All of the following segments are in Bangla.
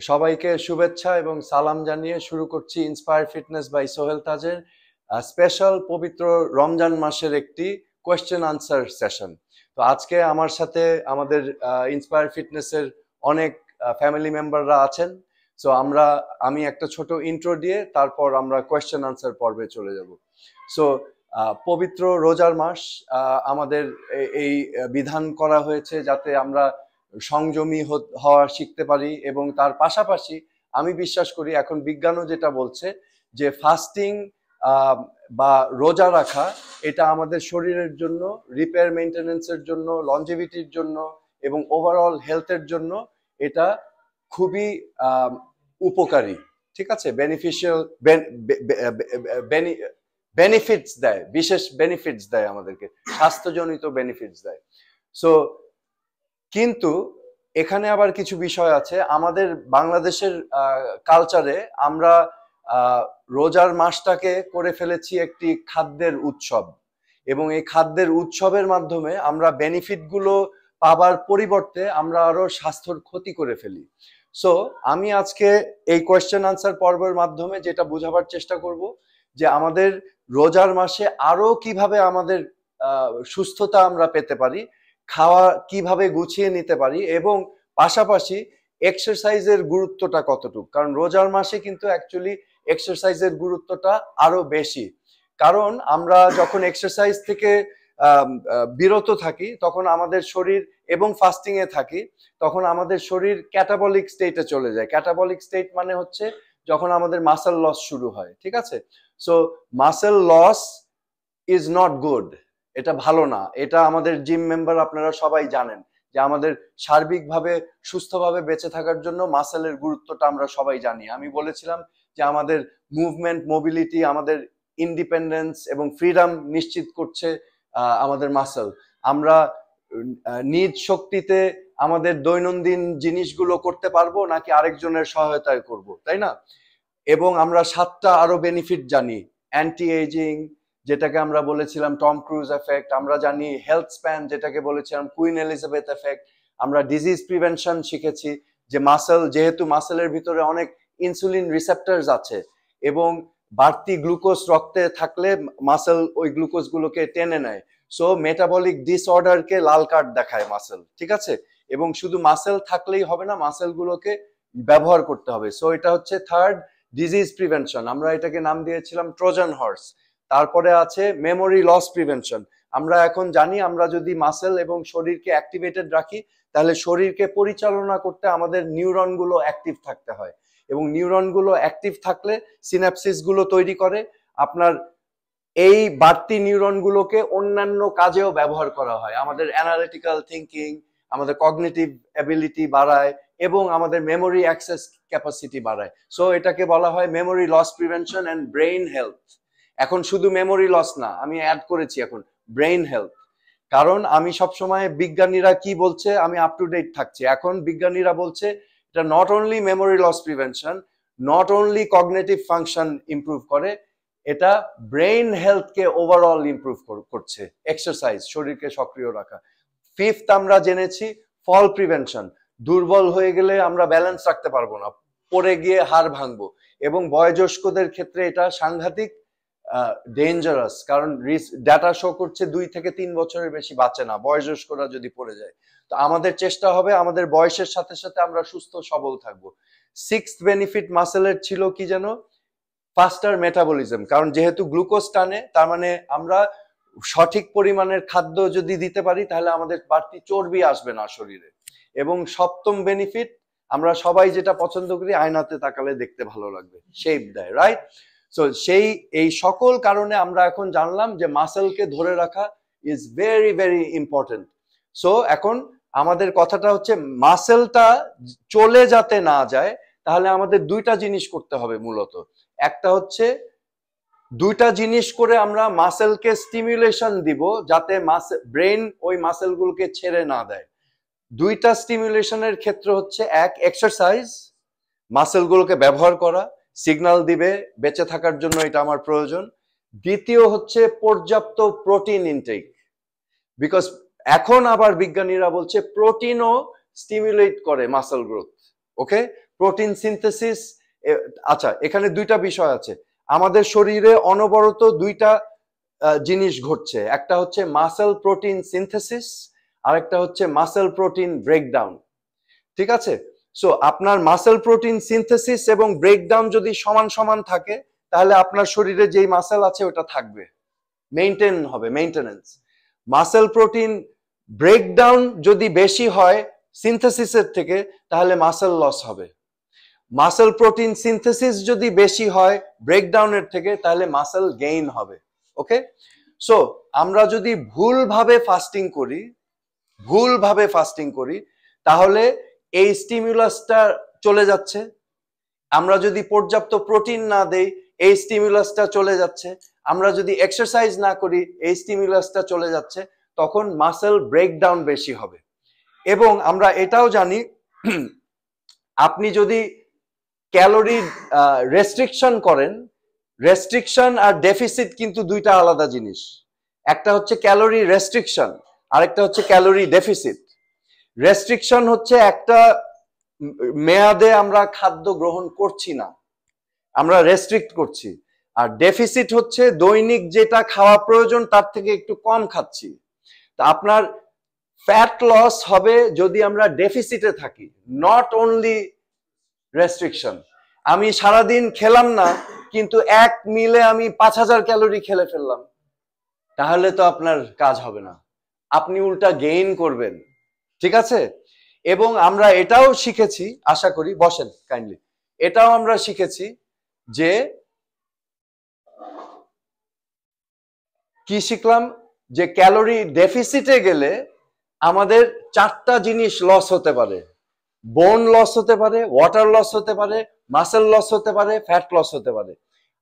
সবাইকে শুভেচ্ছা এবং সালাম জানিয়ে শুরু করছি ইন্সপায়ার ফিটনেস বাই সোহেল তাজের স্পেশাল পবিত্র রমজান মাসের একটি কোয়েশ্চেন আনসার সেশন। তো আজকে আমার সাথে আমাদের ইন্সপায়ার ফিটনেসের অনেক ফ্যামিলি মেম্বাররা আছেন। সো আমি একটা ছোট ইন্ট্রো দিয়ে তারপর আমরা কোয়েশ্চেন আনসার পর্বে চলে যাব। সো পবিত্র রোজার মাস, আমাদের এই বিধান করা হয়েছে যাতে আমরা সংযমী হওয়া শিখতে পারি, এবং তার পাশাপাশি আমি বিশ্বাস করি এখন বিজ্ঞানও যেটা বলছে যে ফাস্টিং বা রোজা রাখা এটা আমাদের শরীরের জন্য, রিপেয়ার মেইনটেনেন্সের জন্য, লঞ্জিভিটির জন্য এবং ওভারঅল হেলথের জন্য এটা খুবই উপকারী। ঠিক আছে, বেনিফিশিয়াল বেনিফিটস দেয়, বিশেষ বেনিফিটস দেয় আমাদেরকে, স্বাস্থ্যজনিত বেনিফিটস দেয়। সো কিন্তু এখানে আবার কিছু বিষয় আছে। আমাদের বাংলাদেশের কালচারে আমরা রোজার মাসটাকে করে ফেলেছি একটি খাদ্যের উৎসব, এবং এই খাদ্যের উৎসবের মাধ্যমে আমরা বেনিফিট গুলো পাবার পরিবর্তে আমরা আরো স্বাস্থ্যর ক্ষতি করে ফেলি। সো আমি আজকে এই কোয়েশ্চেন আনসার পর্বের মাধ্যমে যেটা বোঝাবার চেষ্টা করব যে আমাদের রোজার মাসে আরো কিভাবে আমাদের সুস্থতা আমরা পেতে পারি, খাওয়া কিভাবে গুছিয়ে নিতে পারি, এবং পাশাপাশি এক্সারসাইজের গুরুত্বটা কতটুকু। কারণ রোজার মাসে কিন্তু অ্যাকচুয়ালি এক্সারসাইজের গুরুত্বটা আরো বেশি, কারণ আমরা যখন এক্সারসাইজ থেকে বিরত থাকি তখন আমাদের শরীর, এবং ফাস্টিং এ থাকি তখন আমাদের শরীর ক্যাটাবলিক স্টেটে চলে যায়। ক্যাটাবলিক স্টেট মানে হচ্ছে যখন আমাদের মাসেল লস শুরু হয়। ঠিক আছে, so muscle loss is not good, এটা ভালো না। এটা আমাদের জিম মেম্বার আপনারা সবাই জানেন যে আমাদের সার্বিকভাবে সুস্থভাবে বেঁচে থাকার জন্য মাসেলের গুরুত্বটা আমরা সবাই জানি। আমি বলেছিলাম যে আমাদের মুভমেন্ট, মোবিলিটি, আমাদের ইন্ডিপেন্ডেন্স এবং ফ্রিডম নিশ্চিত করছে আমাদের মাসেল। আমরা নিজ শক্তিতে আমাদের দৈনন্দিন জিনিসগুলো করতে পারবো নাকি আরেকজনের সহায়তায় করব, তাই না? এবং আমরা 7টা আরো বেনিফিট জানি। অ্যান্টি এজিং, যেটাকে আমরা বলেছিলাম টম ক্রুজ এফেক্ট। আমরা জানি হেলথ স্প্যান, যেটাকে বলেছিলাম কুইন এলিজাবেথ এফেক্ট। আমরা ডিজিজ প্রিভেনশন শিখেছি, যে মাসেল, যেহেতু মাসেলের ভিতরে অনেক ইনসুলিন রিসেপ্টরস আছে এবং বাড়তি গ্লুকোজ রক্তে থাকলে মাসেল ওই গ্লুকোজ গুলোকে টেনে নেয়। সো মেটাবলিক ডিসঅর্ডারকে লাল কার্ড দেখায় মাসেল। ঠিক আছে, এবং শুধু মাসেল থাকলেই হবে না, মাসেল গুলোকে ব্যবহার করতে হবে। সো এটা হচ্ছে থার্ড, ডিজিজ প্রিভেনশন। আমরা এটাকে নাম দিয়েছিলাম ট্রোজান হর্স। তারপরে আছে মেমোরি লস প্রিভেনশন। আমরা এখন জানি আমরা যদি মাসেল এবং শরীরকে অ্যাক্টিভেটেড রাখি তাহলে শরীরকে পরিচালনা করতে আমাদের নিউরন গুলো অ্যাক্টিভ থাকতে হয়, এবং নিউরন গুলো অ্যাক্টিভ থাকলে সিনাপসিস গুলো তৈরি করে। আপনার এই বাড়তি নিউরন গুলোকে অন্যান্য কাজেও ব্যবহার করা হয়। আমাদের অ্যানালিটিক্যাল থিঙ্কিং, আমাদের কগনিটিভ অ্যাবিলিটি বাড়ায় এবং আমাদের মেমোরি অ্যাক্সেস ক্যাপাসিটি বাড়ায়। সো এটাকে বলা হয় memory loss prevention and brain health. এখন শুধু মেমোরি লস না, আমি অ্যাড করেছি এখন ব্রেইন হেলথ, কারণ আমি সবসময় বিজ্ঞানীরা কি বলছে আমি আপ টু ডেট থাকছি। এখন বিজ্ঞানীরা বলছে এটা not only memory loss prevention, not only cognitive function improve করে, এটা ব্রেইন হেলথকে ওভারঅল ইমপ্রুভ করছে। এক্সারসাইজ, শরীরকে সক্রিয় রাখা। ফিফথ আমরা জেনেছি ফল প্রিভেনশন। দুর্বল হয়ে গেলে আমরা ব্যালেন্স রাখতে পারবো না, পড়ে গিয়ে হাড় ভাঙবো, এবং বয়োজ্যেষ্ঠদের ক্ষেত্রে এটা সাংঘাতিক ডেঞ্জারাস, কারণ ডাটা শো করছে 2 থেকে 3 বছরের বেশি বাঁচে না বয়োজ্যেষ্ঠরা যদি পড়ে যায়। তো আমাদের চেষ্টা হবে আমাদের বয়সের সাথে সাথে আমরা সুস্থ সবল থাকবো। সিক্সথ বেনিফিট মাসেলের ছিল কি যেন, ফাস্টার মেটাবলিজম। কারণ যেহেতু গ্লুকোজ টানে, তার মানে আমরা সঠিক পরিমাণের খাদ্য যদি দিতে পারি তাহলে আমাদের বাড়তি চর্বি আসবে না শরীরে। এবং সপ্তম বেনিফিট, আমরা সবাই যেটা পছন্দ করি আয়নাতে তাকালে দেখতে ভালো লাগবে, শেপ দেয়, রাইট? সো এই সকল কারণে আমরা এখন জানলাম যে মাসেলকে ধরে রাখা is very very important. So এখন আমাদের কথাটা হচ্ছে মাসেলটা চলে যাতে না যায় তাহলে আমাদের 2টা জিনিস করতে হবে মূলত। একটা হচ্ছে 2টা জিনিস করে আমরা মাসেলকে স্টিমুলেশন দিব যাতে ব্রেন ওই মাসেলগুলোকে ছেড়ে না দেয়। 2টা স্টিমুলেশনের ক্ষেত্র হচ্ছে, এক, এক্সারসাইজ, মাসেলগুলোকে ব্যবহার করা, সিগন্যাল দিবে বেঁচে থাকার জন্য এটা আমার প্রয়োজন। দ্বিতীয় হচ্ছে পর্যাপ্ত প্রোটিন ইনটেক, বিকজ এখন আবার বিজ্ঞানীরা বলছে প্রোটিনও স্টিমুলেট করে মাসেল গ্রোথ। ওকে, প্রোটিন সিনথেসিস। আচ্ছা, এখানে দুইটা বিষয় আছে। আমাদের শরীরে অনবরত দুইটা জিনিস ঘটছে, একটা হচ্ছে মাসেল প্রোটিন সিনথেসিস, আর একটা হচ্ছে মাসেল প্রোটিন ব্রেকডাউন। ঠিক আছে, সো আপনার মাসেল প্রোটিন সিনথেসিস এবং ব্রেকডাউন যদি সমান সমান থাকে, তাহলে আপনার শরীরে যেই মাসেল আছে ওটা থাকবে, মেইনটেইন হবে, মেইনটেনেন্স। মাসেল প্রোটিন ব্রেকডাউন যদি বেশি হয় সিনথেসিসের থেকে, তাহলে মাসেল লস হবে। মাসেল প্রোটিন সিনথেসিস যদি বেশি হয় ব্রেকডাউনের থেকে, তাহলে মাসেল গেইন হবে। ওকে, সো আমরা যদি ভুলভাবে ফাস্টিং করি তাহলে এই স্টিমুলাসটা চলে যাচ্ছে। আমরা যদি পর্যাপ্ত প্রোটিন না দেই, এই স্টিমুলাসটা চলে যাচ্ছে। আমরা যদি এক্সারসাইজ না করি, এই স্টিমুলাসটা চলে যাচ্ছে। তখন মাসেল ব্রেকডাউন বেশি হবে। এবং আমরা এটাও জানি, আপনি যদি ক্যালোরি রেস্ট্রিকশন করেন, রেস্ট্রিকশন আর ডেফিসিট কিন্তু দুইটা আলাদা জিনিস। একটা হচ্ছে ক্যালোরি রেস্ট্রিকশন, আরেকটা হচ্ছে ক্যালোরি ডেফিসিট। রেস্ট্রিকশন হচ্ছে একটা মেয়াদে আমরা খাদ্য গ্রহণ করছি না, আমরা রেস্ট্রিক্ট করছি। আর ডেফিসিট হচ্ছে দৈনিক যেটা খাওয়া প্রয়োজন তার থেকে একটু কম খাচ্ছি। তা আপনার ফ্যাট লস হবে যদি আমরা ডেফিসিটে থাকি, নট অনলি রেস্ট্রিকশন। আমি সারাদিন খেলাম না, কিন্তু এক মিলে আমি 5000 ক্যালোরি খেলে ফেললাম, তাহলে তো আপনার কাজ হবে না, আপনি উল্টা গেইন করবেন। ঠিক আছে, এবং আমরা এটাও শিখেছি, আশা করি, বসেন কাইন্ডলি, এটাও আমরা শিখেছি যে কি শিখলাম, যে ক্যালোরি ডেফিসিটে গেলে আমাদের 4টা জিনিস লস হতে পারে। বোন লস হতে পারে, ওয়াটার লস হতে পারে, মাসেল লস হতে পারে, ফ্যাট লস হতে পারে।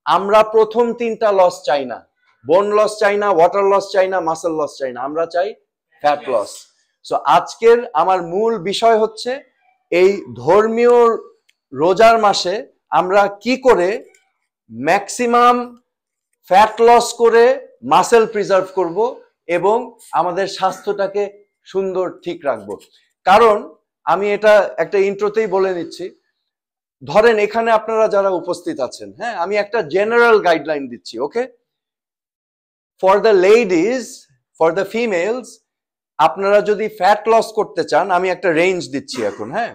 আমরা প্রথম 3টা লস চাই না, বোন লস চাই না, ওয়াটার লস চাই না, মাসেল লস চাই না, আমরা চাই ফ্যাট লস। সো আজকের আমার মূল বিষয় হচ্ছে এই ধর্মীয় রোজার মাসে আমরা কি করে ম্যাক্সিমাম ফ্যাট লস করে মাসেল প্রিজার্ভ করব এবং আমাদের স্বাস্থ্যটাকে সুন্দর ঠিক রাখবো। কারণ আমি এটা একটা ইন্ট্রোতেই বলে নিচ্ছি, ধরেন এখানে আপনারা যারা উপস্থিত আছেন, হ্যাঁ, আমি একটা জেনারেল গাইডলাইন দিচ্ছি। Okay, for the ladies, for the females, আপনারা যদি ফ্যাট লস করতে চান, আমি একটা রেঞ্জ দিচ্ছি এখন। হ্যাঁ,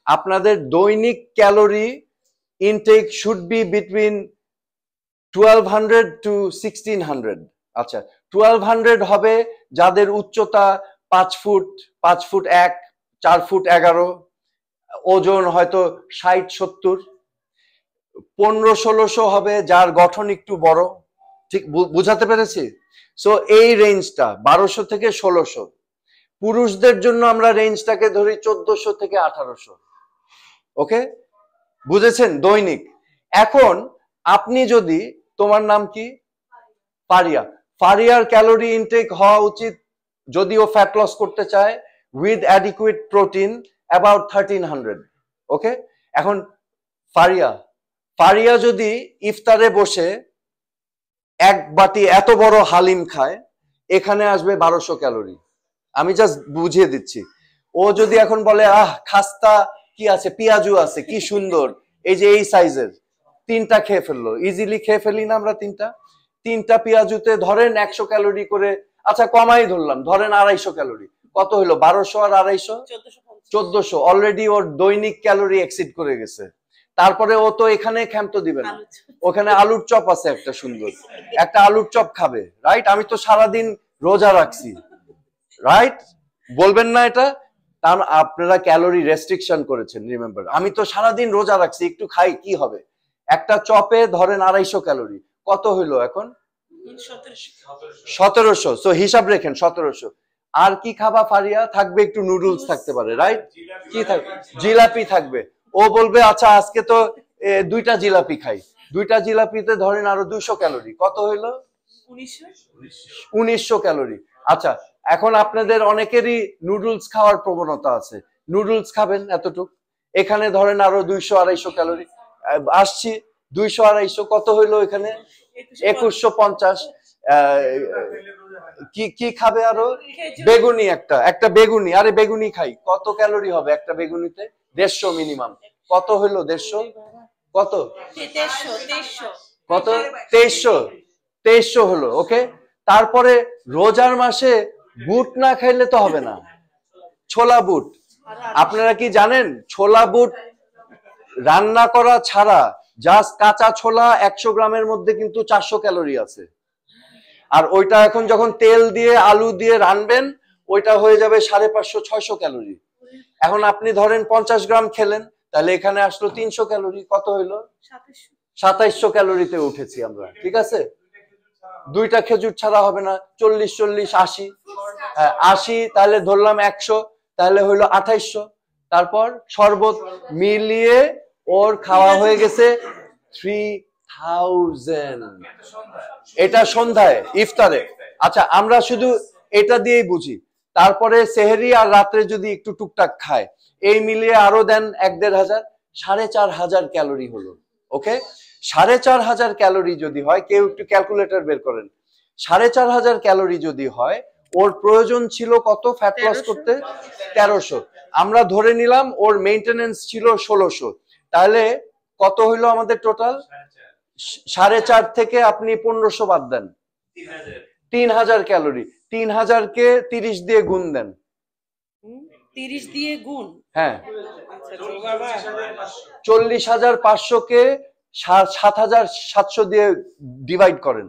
আপনাদের দৈনিক calorie intact should be between 1200 to 1600। আচ্ছা, 1200 হবে যাদের উচ্চতা 5 ফুট 1, 4 ফুট 11, ওজন হয়তো 60-70। 1500-1600 হবে যার গঠন একটু বড়। ঠিক বুঝাতে পেরেছি? সো এই রেঞ্জটা 1200 থেকে 1600। পুরুষদের জন্য আমরা রেঞ্জটাকে ধরি 1400 থেকে 1800। ওকে, বুঝেছেন? দৈনিক। এখন আপনি যদি, তোমার নাম কি? ফারিয়া। ফারিয়ার ক্যালোরি ইনটেক হওয়া উচিত, যদি ও ফ্যাট লস করতে চায়, উইথ অ্যাডিকুয়েট প্রোটিন অ্যাবাউট 1300। ওকে, এখন ফারিয়া যদি ইফতারে বসে এক বাটি এত বড় হালিম খায়, এখানে আসবে 1200 ক্যালোরি। আমি জাস্ট বুঝিয়ে দিচ্ছি। ও যদি এখন বলে, আহ খাস্তা কি আছে, পেঁয়াজু আছে, কি সুন্দর, এই যে এই সাইজের, 3টা খেয়ে ফেললো, ইজিলি খেয়ে ফেলি না আমরা 3টা পেঁয়াজুতে ধরেন 100 ক্যালোরি করে। আচ্ছা, কমাই ধরলাম, ধরেন 250 ক্যালোরি। কত হলো? 1200 আর 250 1400। অলরেডি ওর দৈনিক ক্যালোরি এক্সিড করে গেছে। তারপরে ও তো এখানে ক্ষান্ত দিবে না, ওখানে আলুর চপ আছে একটা সুন্দর, একটা আলুর চপ খাবে। রাইট? আমি তো সারাদিন রোজা রাখছি, রাইট? বলবেন না এটা? কারণ আপনারা ক্যালোরি রেস্ট্রিকশন করেছেন। রিমেম্বার, আমি তো সারাদিন রোজা রাখছি, একটু খাই, কি হবে? একটা চপে ধরেন 250 ক্যালোরি। কত হইলো এখন? 1700। সো হিসাব রেখেন 1700। আর কি খাবা ফারিয়া? থাকবে একটু নুডলস থাকতে পারে, রাইট? কি থাকবে? জিলাপি থাকবে। ও বলবে, আচ্ছা আজকে তো 2টা জিলাপি খাই। 2টা জিলাপিতে ধরেন আরো 200 ক্যালোরি। কত হইলো? 1900 ক্যালোরি। আচ্ছা, এখন আপনাদের অনেকেরই নুডলস খাওয়ার প্রবণতা আছে, নুডলস খাবেন এতটুক। এখানে ধরেন আরো 200-250 ক্যালোরি আসছি। 200-250 কত হইলো এখানে? 2150। কি কি খাবে আরো? বেগুনি, একটা বেগুনি। আরে বেগুনি খাই, কত ক্যালোরি হবে একটা বেগুনিতে? 150 মিনিমাম। কত হইলো 150? কত? 2300। কত? 2300 হলো। ওকে, তারপরে রোজার মাসে বুট না খাইলে তো হবে না, ছোলা বুট। আপনারা কি জানেন ছোলা বুট রান্না করা ছাড়া জাস্ট কাঁচা ছোলা 100 গ্রামের মধ্যে কিন্তু 400 ক্যালোরি আছে। আর ওইটা এখন যখন তেল দিয়ে আলু দিয়ে রানবেন ওইটা হয়ে যাবে 550-600 ক্যালোরি। এখন আপনি ধরেন 50 গ্রাম খেলেন, তাহলে এখানে আসলো 300 ক্যালোরি। কত হইলো? 2700 ক্যালোরিতে উঠেছি আমরা। ঠিক আছে, দুইটা খেজুর ছাড়া হবে না। 40 40 80, হ্যাঁ 80, তাহলে ধরলাম 100, তাহলে হইলো 2800। তারপর শরবত মিলিয়ে ওর খাওয়া হয়ে গেছে 3000। এটা সন্ধ্যায় ইফতারে। আচ্ছা, আমরা শুধু এটা দিয়েই বুঝি। তারপরে সেহরি আর রাত্রে যদি একটু টুকটাক খায়, এই মিলিয়ে আরো দেন 1-1.5 4500 ক্যালোরি হলো। ওকে, 4500 ক্যালোরি যদি হয়, কেউ একটু ক্যালকুলেটর বের করেন, 4500 ক্যালোরি যদি হয়, ওর প্রয়োজন ছিল কত ফ্যাট লস করতে? 1300। আমরা ধরে নিলাম ওর মেইনটেনেন্স ছিল 1600, তাহলে কত হইলো আমাদের টোটাল? 4.5 থেকে আপনি 1500 বাদ দেন, 3000 ক্যালোরি। 3000 কে 30 দিয়ে গুণ দেন। 30 দিয়ে গুণ? হ্যাঁ, 40500 কে 7700 দিয়ে ডিভাইড করেন।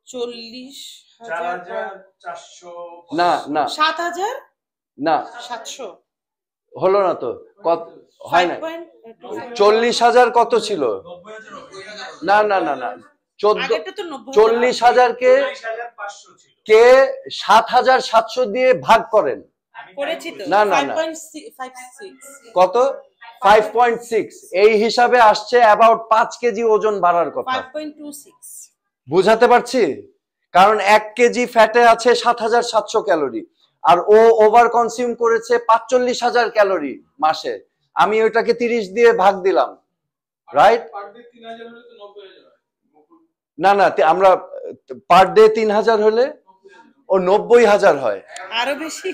40,400 না না 7000 না 700 হলো না তো, কত হয় না? 40,000 কত ছিল? না না না না, 40,000 কে 7700 দিয়ে ভাগ করেন। না না না, কত? 5.6। এই হিসাবে আসছে অ্যাবাউট 5 কেজি ওজন বাড়ার কথা। 5.26 বুঝাতে পারছি? কারণ 1 কেজি ফ্যাটে আছে 7700 ক্যালোরি, আর ও ওভার কনজিউম করেছে 45,000 ক্যালোরি মাসে। আমি ওইটাকে 30 দিয়ে ভাগ দিলাম, রাইট? না না, আমরা পার ডে 3000 হলে ও 90,000 হয়, আরো বেশি।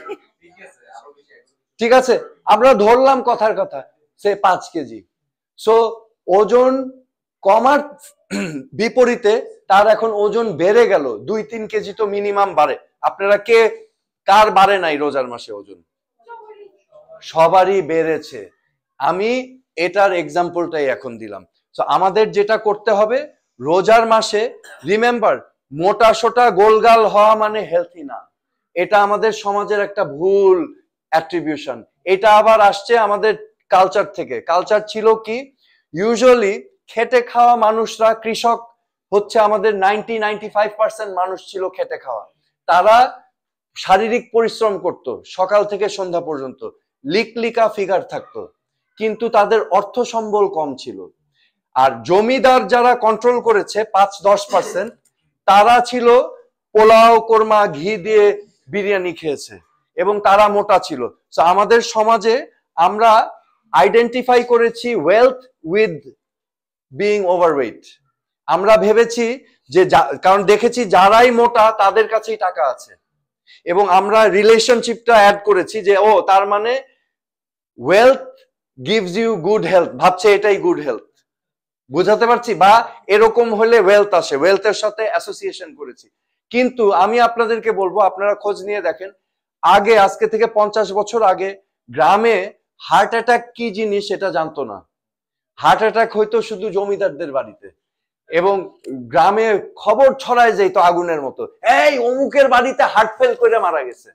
ঠিক আছে, আমরা ধরলাম কথার কথা সে 5 কেজি। সো ওজন কমার বিপরীতে তার এখন ওজন বেড়ে গেল 2-3 কেজি তো মিনিমাম বাড়ে। আপনারা কার বাড়ে নাই রোজার মাসে ওজন? সবারই বেড়েছে। আমি এটার এক্সাম্পলটাই এখন দিলাম। সো আমাদের যেটা করতে হবে রোজার মাসে, রিমেম্বার, মোটা সোটা গোলগাল হওয়া মানে হেলথি না। এটা আমাদের সমাজের একটা ভুল অ্যাট্রিবিউশন। এটা আবার আসছে আমাদের কালচার থেকে। কালচার ছিল কি, ইউজুয়ালি খেটে খাওয়া মানুষরা, কৃষক হচ্ছে আমাদের 90-95% মানুষ ছিল খেটে খাওয়া। তারা শারীরিক পরিশ্রম করত সকাল থেকে সন্ধ্যা পর্যন্ত, লিকলিকা ফিগার থাকতো, কিন্তু তাদের অর্থ সম্বল কম ছিল। আর জমিদার যারা কন্ট্রোল করেছে 5-10%, তারা ছিল পোলাও কোরমা ঘি দিয়ে বিরিয়ানি খেয়েছে এবং তারা মোটা ছিল। তো আমাদের সমাজে আমরা আইডেন্টিফাই করেছি ওয়েলথ উইথ বিং ওভারওয়েট। আমরা ভেবেছি যে কারণ দেখেছি যারাই মোটা তাদের কাছেই টাকা আছে, এবং আমরা রিলেশনশিপটা অ্যাড করেছি যে ও তার মানে wealth gives you good health, ভাবছে এটাই গুড হেলথ। বুঝাতে পারছি? বা এরকম হলে ওয়েলথ আসে, ওয়েলথের সাথে অ্যাসোসিয়েশন করেছি। কিন্তু আমি আপনাদেরকে বলবো, আপনারা খোঁজ নিয়ে দেখেন, আগে, আজকে থেকে 50 বছর আগে গ্রামে হার্ট অ্যাটাক কি জিনিস এটা জানতো না। হার্ট অ্যাটাক হয়তো শুধু জমিদারদের বাড়িতে, এবং গ্রামে খবর ছড়ায় যেত আগুনের মতো, এই অমুকের বাড়িতে হার্ট ফেল করে মারা গেছে।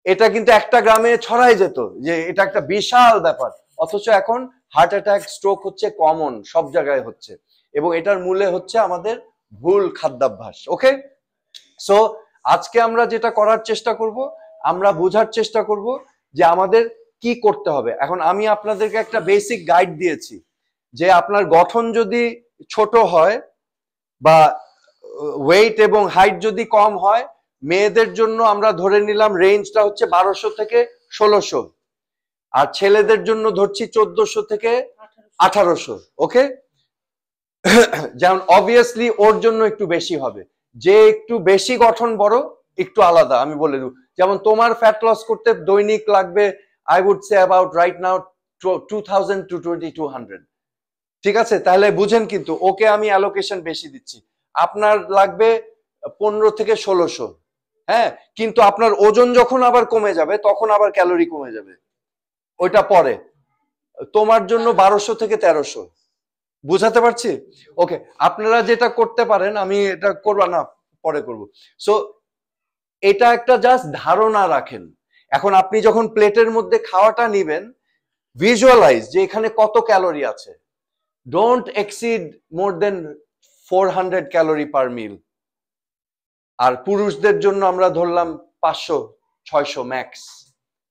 এটা কিন্তু একটা গ্রামে ছড়ায় যেত যে এটা একটা বিশাল ব্যাপার। অথচ এখন হার্ট অ্যাটাক, স্ট্রোক হচ্ছে কমন, সব জায়গায় হচ্ছে, এবং এটার মূলে হচ্ছে আমাদের ভুল খাদ্যাভ্যাস। ওকে, সো আজকে আমরা যেটা করার চেষ্টা করব, আমরা বোঝার চেষ্টা করব যে আমাদের কি করতে হবে। এখন আমি আপনাদেরকে একটা বেসিক গাইড দিয়েছি যে আপনার গঠন যদি ছোট হয় বা ওয়েট এবং হাইট যদি কম হয়, মেয়েদের জন্য আমরা ধরে নিলাম রেঞ্জটা হচ্ছে 1200 থেকে 1600, আর ছেলেদের জন্য ধরছি 1400 থেকে 1800। ওকে, যেমন অবভিয়াসলি ওর জন্য একটু বেশি হবে, যে একটু বেশি গঠন বড় একটু আলাদা আমি বলে দেব। যেমন তোমার ফ্যাট লস করতে দৈনিক লাগবে I would say about right now 2000 to 2200, ঠিক আছে? তাহলে বুঝেন কিন্তু ওকে আমি অ্যালোকেশন বেশি দিচ্ছি, আপনার লাগবে 15 থেকে 1600। হ্যাঁ, কিন্তু আপনার ওজন যখন আবার কমে যাবে তখন আবার ক্যালোরি কমে যাবে, ওইটা পরে। তোমার জন্য 1200 থেকে 1300, বুঝাতে পারছি? ওকে, আপনারা যেটা করতে পারেন, আমি এটা করব না, পরে করব। সো এটা একটা জাস্ট ধারণা রাখেন। এখন আপনি যখন প্লেটের মধ্যে খাওয়াটা নিবেন, ভিজুয়ালাইজ যে এখানে কত ক্যালোরি আছে। Don't exceed more than 400 calorie per meal. আর পুরুষদের জন্য আমরা ধরলাম 500-600 ম্যাক্স,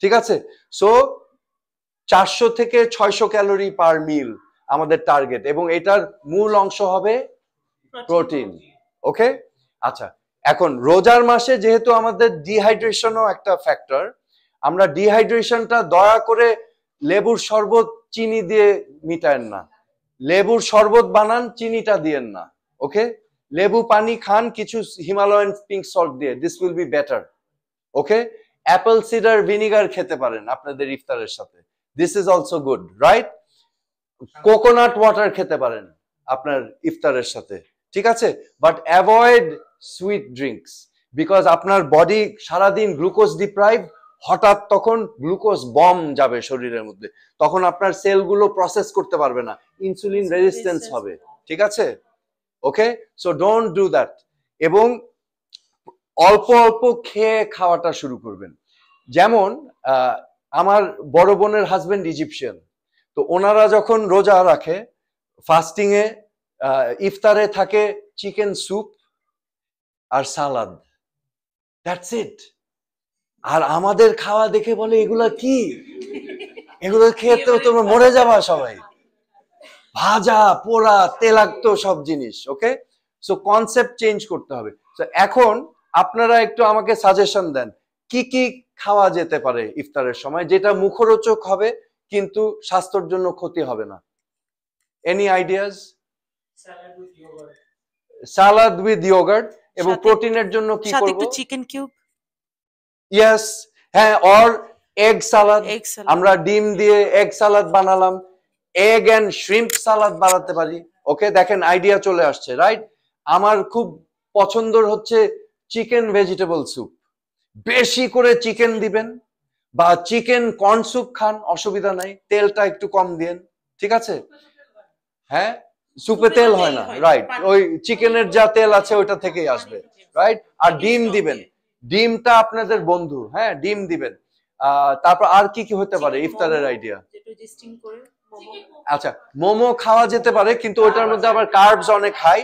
ঠিক আছে? সো 400 থেকে 600 ক্যালোরি পার মিল আমাদের টার্গেট, এবং এটার মূল অংশ হবে প্রোটিন। ওকে, আচ্ছা, এখন রোজার মাসে যেহেতু আমাদের ডিহাইড্রেশনও একটা ফ্যাক্টর, আমরা ডিহাইড্রেশনটা দয়া করে লেবুর শরবত চিনি দিয়ে মিটায়েন না, লেবুর শরবত বানান, চিনিটা দিয়েন না। ওকে, লেবু পানি খান কিছু হিমালয়ান পিঙ্ক সল্ট দিয়ে, this will be better. Okay, Apple cedar vinegar খেতে পারেন আপনাদের ইফতারের সাথে, this is also good, right? Coconut water খেতে পারেন আপনার ইফতারের সাথে, ঠিক আছে? But avoid sweet drinks, because আপনার বডি সারাদিন গ্লুকোজ ডিপ্রাইভ, হঠাৎ তখন গ্লুকোজ বম যাবে শরীরের মধ্যে, তখন আপনার সেলগুলো প্রসেস করতে পারবে না, ইনসুলিন রেজিস্ট্যান্স হবে, ঠিক আছে? Okay, so don't do that. এবং অল্প অল্প খেয়ে খাওয়াটা শুরু করবেন। যেমন আমার বড় বোনের হাজবেন্ড ইজিপশিয়ান, তো ওনারা যখন রোজা রাখে, ফাস্টিং এ ইফতারে থাকে চিকেন স্যুপ আর সালাদ, দ্যাটস ইট। আর আমাদের খাওয়া দেখে বলে এগুলা কি, এগুলো খেয়ে তো তোমরা মরে যাবা সবাই, ভাজা পোড়া তেলাক্ত সব জিনিস। ওকে, সো কনসেপ্ট চেঞ্জ করতে হবে। তো এখন আপনারা একটু আমাকে সাজেশন দেন কি কি খাওয়া যেতে পারে ইফতারের সময় যেটা মুখরোচক হবে কিন্তু স্বাস্থ্যের জন্য ক্ষতি হবে না। Any ideas? Salad with yogurt, এবং প্রোটিনের জন্য কি করব? একটু চিকেন কিউব। ইয়েস, হ্যাঁ, অর এগ সালাদ। আমরা ডিম দিয়ে এগ সালাদ বানালাম, এগ এন্ড শ্রিম্প সালাদ বানাতে পারি। ওকে, দেখেন আইডিয়া চলে আসছে, রাইট? আমার খুব পছন্দের হচ্ছে চিকেন ভেজিটেবল স্যুপ, বেশি করে চিকেন দিবেন, বা চিকেন কর্ন স্যুপ খান, অসুবিধা নাই, তেলটা একটু কম দিন, ঠিক আছে? হ্যাঁ, সুপে তেল হয় না, রাইট? ওই চিকেনের যা তেল আছে ওইটা থেকেই আসবে, রাইট? আর ডিম দিবেন, ডিমটা আপনাদের বন্ধু, হ্যাঁ, ডিম দিবেন। তারপর আর কি কি হতে পারে ইফতারের আইডিয়া? আচ্ছা, মোমো খাওয়া যেতে পারে, কিন্তু ওইটার মধ্যে আবার কার্বস অনেক হাই।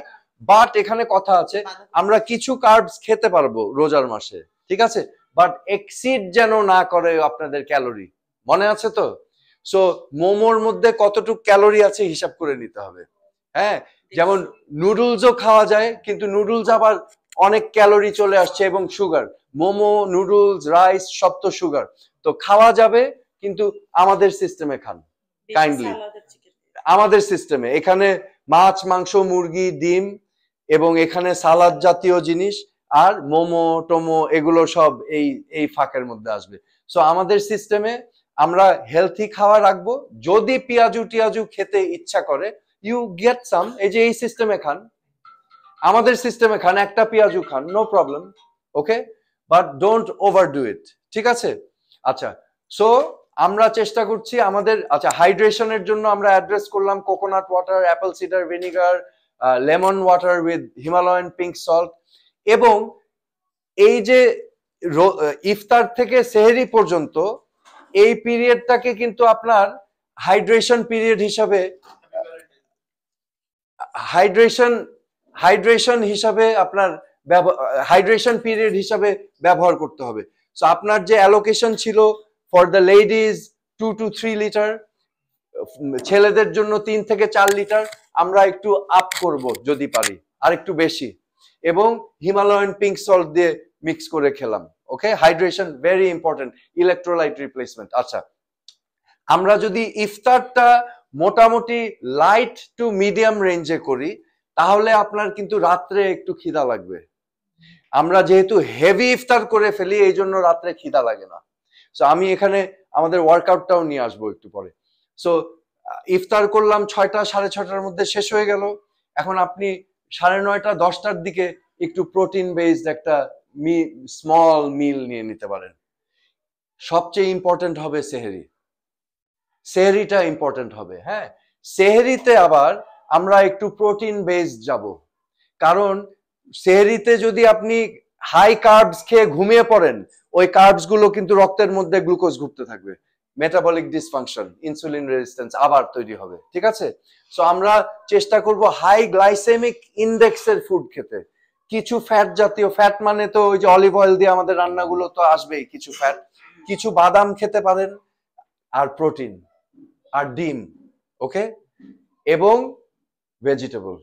বাট এখানে কথা আছে, আমরা কিছু কার্বস খেতে পারবো রোজার মাসে, ঠিক আছে? বাট এক্সিড যেন না করে আপনাদের ক্যালোরি, মনে আছে তো? সো মোমোর মধ্যে কতটুকু ক্যালোরি আছে হিসাব করে নিতে হবে। হ্যাঁ, যেমন নুডলসও খাওয়া যায়, কিন্তু নুডলস আবার অনেক ক্যালোরি চলে আসছে এবং সুগার। মোমো, নুডলস, রাইস সব তো সুগার, তো খাওয়া যাবে, কিন্তু আমাদের সিস্টেমে খান কাইন্ডলি, আমাদের সিস্টেমে। এখানে মাছ, মাংস, মুরগি, ডিম, এবং এখানে সালাদ জাতীয় জিনিস, আর মোমো টোমো এগুলো সব এই ফাঁকের মধ্যে আসবে। সো আমাদের সিস্টেমে আমরা হেলথি খাওয়া রাখবো। যদি পেঁয়াজু টিয়াজু খেতে ইচ্ছা করে, ইউ গেট সাম, এই যে এই সিস্টেমে খান, আমাদের সিস্টেমে খান, একটা পেঁয়াজু খান, no problem. Okay, but don't overdo it, ঠিক আছে? আচ্ছা, সো আমরা চেষ্টা করছি আমাদের, আচ্ছা, হাইড্রেশনের জন্য আমরা অ্যাড্রেস করলাম coconut water, Apple cedar vinegar, lemon water with Himalayan pink salt. এবং এই যে ইফতার থেকে সেহরি পর্যন্ত এই পিরিয়ডটাকে কিন্তু আপনার হাইড্রেশন পিরিয়ড হিসাবে, হাইড্রেশন হিসাবে আপনার হাইড্রেশন পিরিয়ড হিসাবে ব্যবহার করতে হবে। সো আপনার যে অ্যালোকেশন ছিল for the ladies 2 to 3 litre, ছেলেদের জন্য 3 থেকে 4 লিটার, আমরা একটু আপ করব যদি পারি, আর একটু বেশি, এবং হিমালয়ান পিঙ্ক সল্ট দিয়ে মিক্স করে খেলাম। Okay, hydration very important, electrolyte replacement. আচ্ছা, আমরা যদি ইফতারটা মোটামুটি লাইট টু মিডিয়াম রেঞ্জে করি, তাহলে আপনার কিন্তু রাত্রে একটু খিদা লাগবে, আমরা যেহেতু হেভি ইফতার করে ফেলি এই জন্য রাত্রে খিদা লাগে না। সো আমি এখানে আমাদের ওয়ার্কআউটটাও নিয়ে আসবো একটু পরে। সো ইফতার করলাম 6টা 6:30টার মধ্যে শেষ হয়ে গেল। এখন আপনি 9:30 10টার দিকে একটু প্রোটিন বেসড একটা স্মল মিল নিয়ে নিতে পারেন। সবচেয়ে ইম্পর্টেন্ট হবে সেহরি, সেহরিটা ইম্পর্টেন্ট হবে। হ্যাঁ, সেহরিতে আবার আমরা একটু প্রোটিন বেসড যাব, কারণ সেহরিতে যদি আপনি হাই কার্বস খেয়ে ঘুমিয়ে পড়েন, ওই কার্বস গুলো কিন্তু রক্তের মধ্যে গ্লুকোজ ঘুরতে থাকবে, মেটাবলিক ডিসফাংশন, ইনসুলিন রেজিস্ট্যান্স আবার তৈরি হবে। ঠিক আছে, সো আমরা চেষ্টা করব হাই গ্লাইসেমিক ইন্ডেক্সের ফুড খেতে। কিছু ফ্যাট জাতীয়, ফ্যাট মানে তো ওই যে অলিভ অয়েল দিয়ে আমাদের রান্নাগুলো তো আসবেই, কিছু ফ্যাট, কিছু বাদাম খেতে পারেন, আর প্রোটিন আর ডিম, ওকে, এবং ভেজিটেবল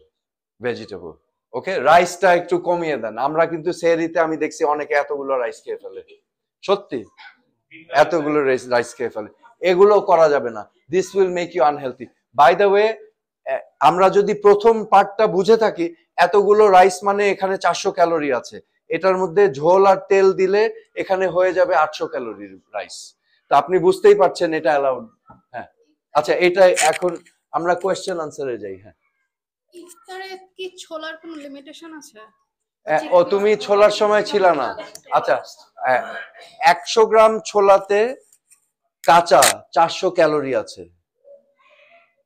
ভেজিটেবল ওকে। রাইসটা একটু কমিয়ে দেন। আমরা কিন্তু সেহরিতে আমি দেখছি অনেকে এতগুলো রাইস খেয়ে ফেলে, সত্যি এতগুলো রাইস খেয়ে ফেলে, এগুলো করা যাবে না। This will make you unhealthy. By the way, আমরা যদি প্রথম পার্টটা বুঝে থাকি, এতগুলো রাইস মানে এখানে 400 ক্যালোরি আছে, এটার মধ্যে ঝোল আর তেল দিলে এখানে হয়ে যাবে 800 ক্যালোরির রাইস। তা আপনি বুঝতেই পারছেন এটা অ্যালাউড। হ্যাঁ, আচ্ছা, এটা এখন আমরা কোয়েশ্চেন আনসারে যাই। হ্যাঁ, ইফতারে কি ছোলার কোনো লিমিটেশন আছে? ও তুমি ছোলার সময় ছিল না। আচ্ছা, 100 গ্রাম ছোলাতে কাঁচা 400 ক্যালোরি আছে,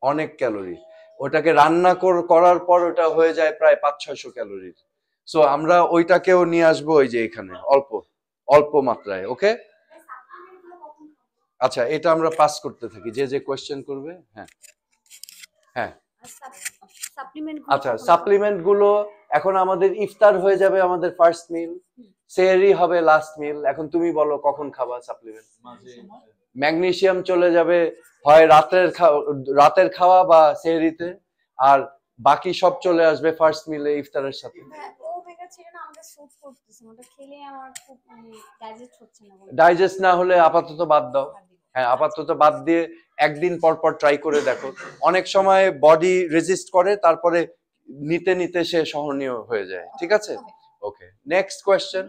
অনেক ক্যালোরি। ওটাকে রান্না করার পর ওটা হয়ে যায় প্রায় 500-600 ক্যালোরির। সো আমরা ওইটাকেও নিয়ে আসবো ওই যে এখানে অল্প অল্প মাত্রায়। ওকে, আচ্ছা, এটা আমরা পাস করতে থাকি, যে যে কোয়েশ্চেন করবে। হ্যাঁ হ্যাঁ, আচ্ছা, সাপ্লিমেন্ট গুলো এখন আমাদের ইফতার হয়ে যাবে আমাদের ফার্স্ট মিল, সেহরি হবে লাস্ট মিল। এখন তুমি বলো কখন খাবা সাপ্লিমেন্ট? ম্যাগনেসিয়াম চলে যাবে হয় রাতের খাওয়া বা সেহরিতে, আর বাকি সব চলে আসবে ফার্স্ট মিলে ইফতারের সাথে। ডাইজেস্ট না হলে আপাতত বাদ দাও। হ্যাঁ, আপাতত বাদ দিয়ে একদিন পর পর ট্রাই করে দেখো। অনেক সময় বডি রেজিস্ট করে, তারপরে নিতে নিতে সে সহনীয় হয়ে যায়। ঠিক আছে, ওকে, নেক্সট কোয়েশ্চেন।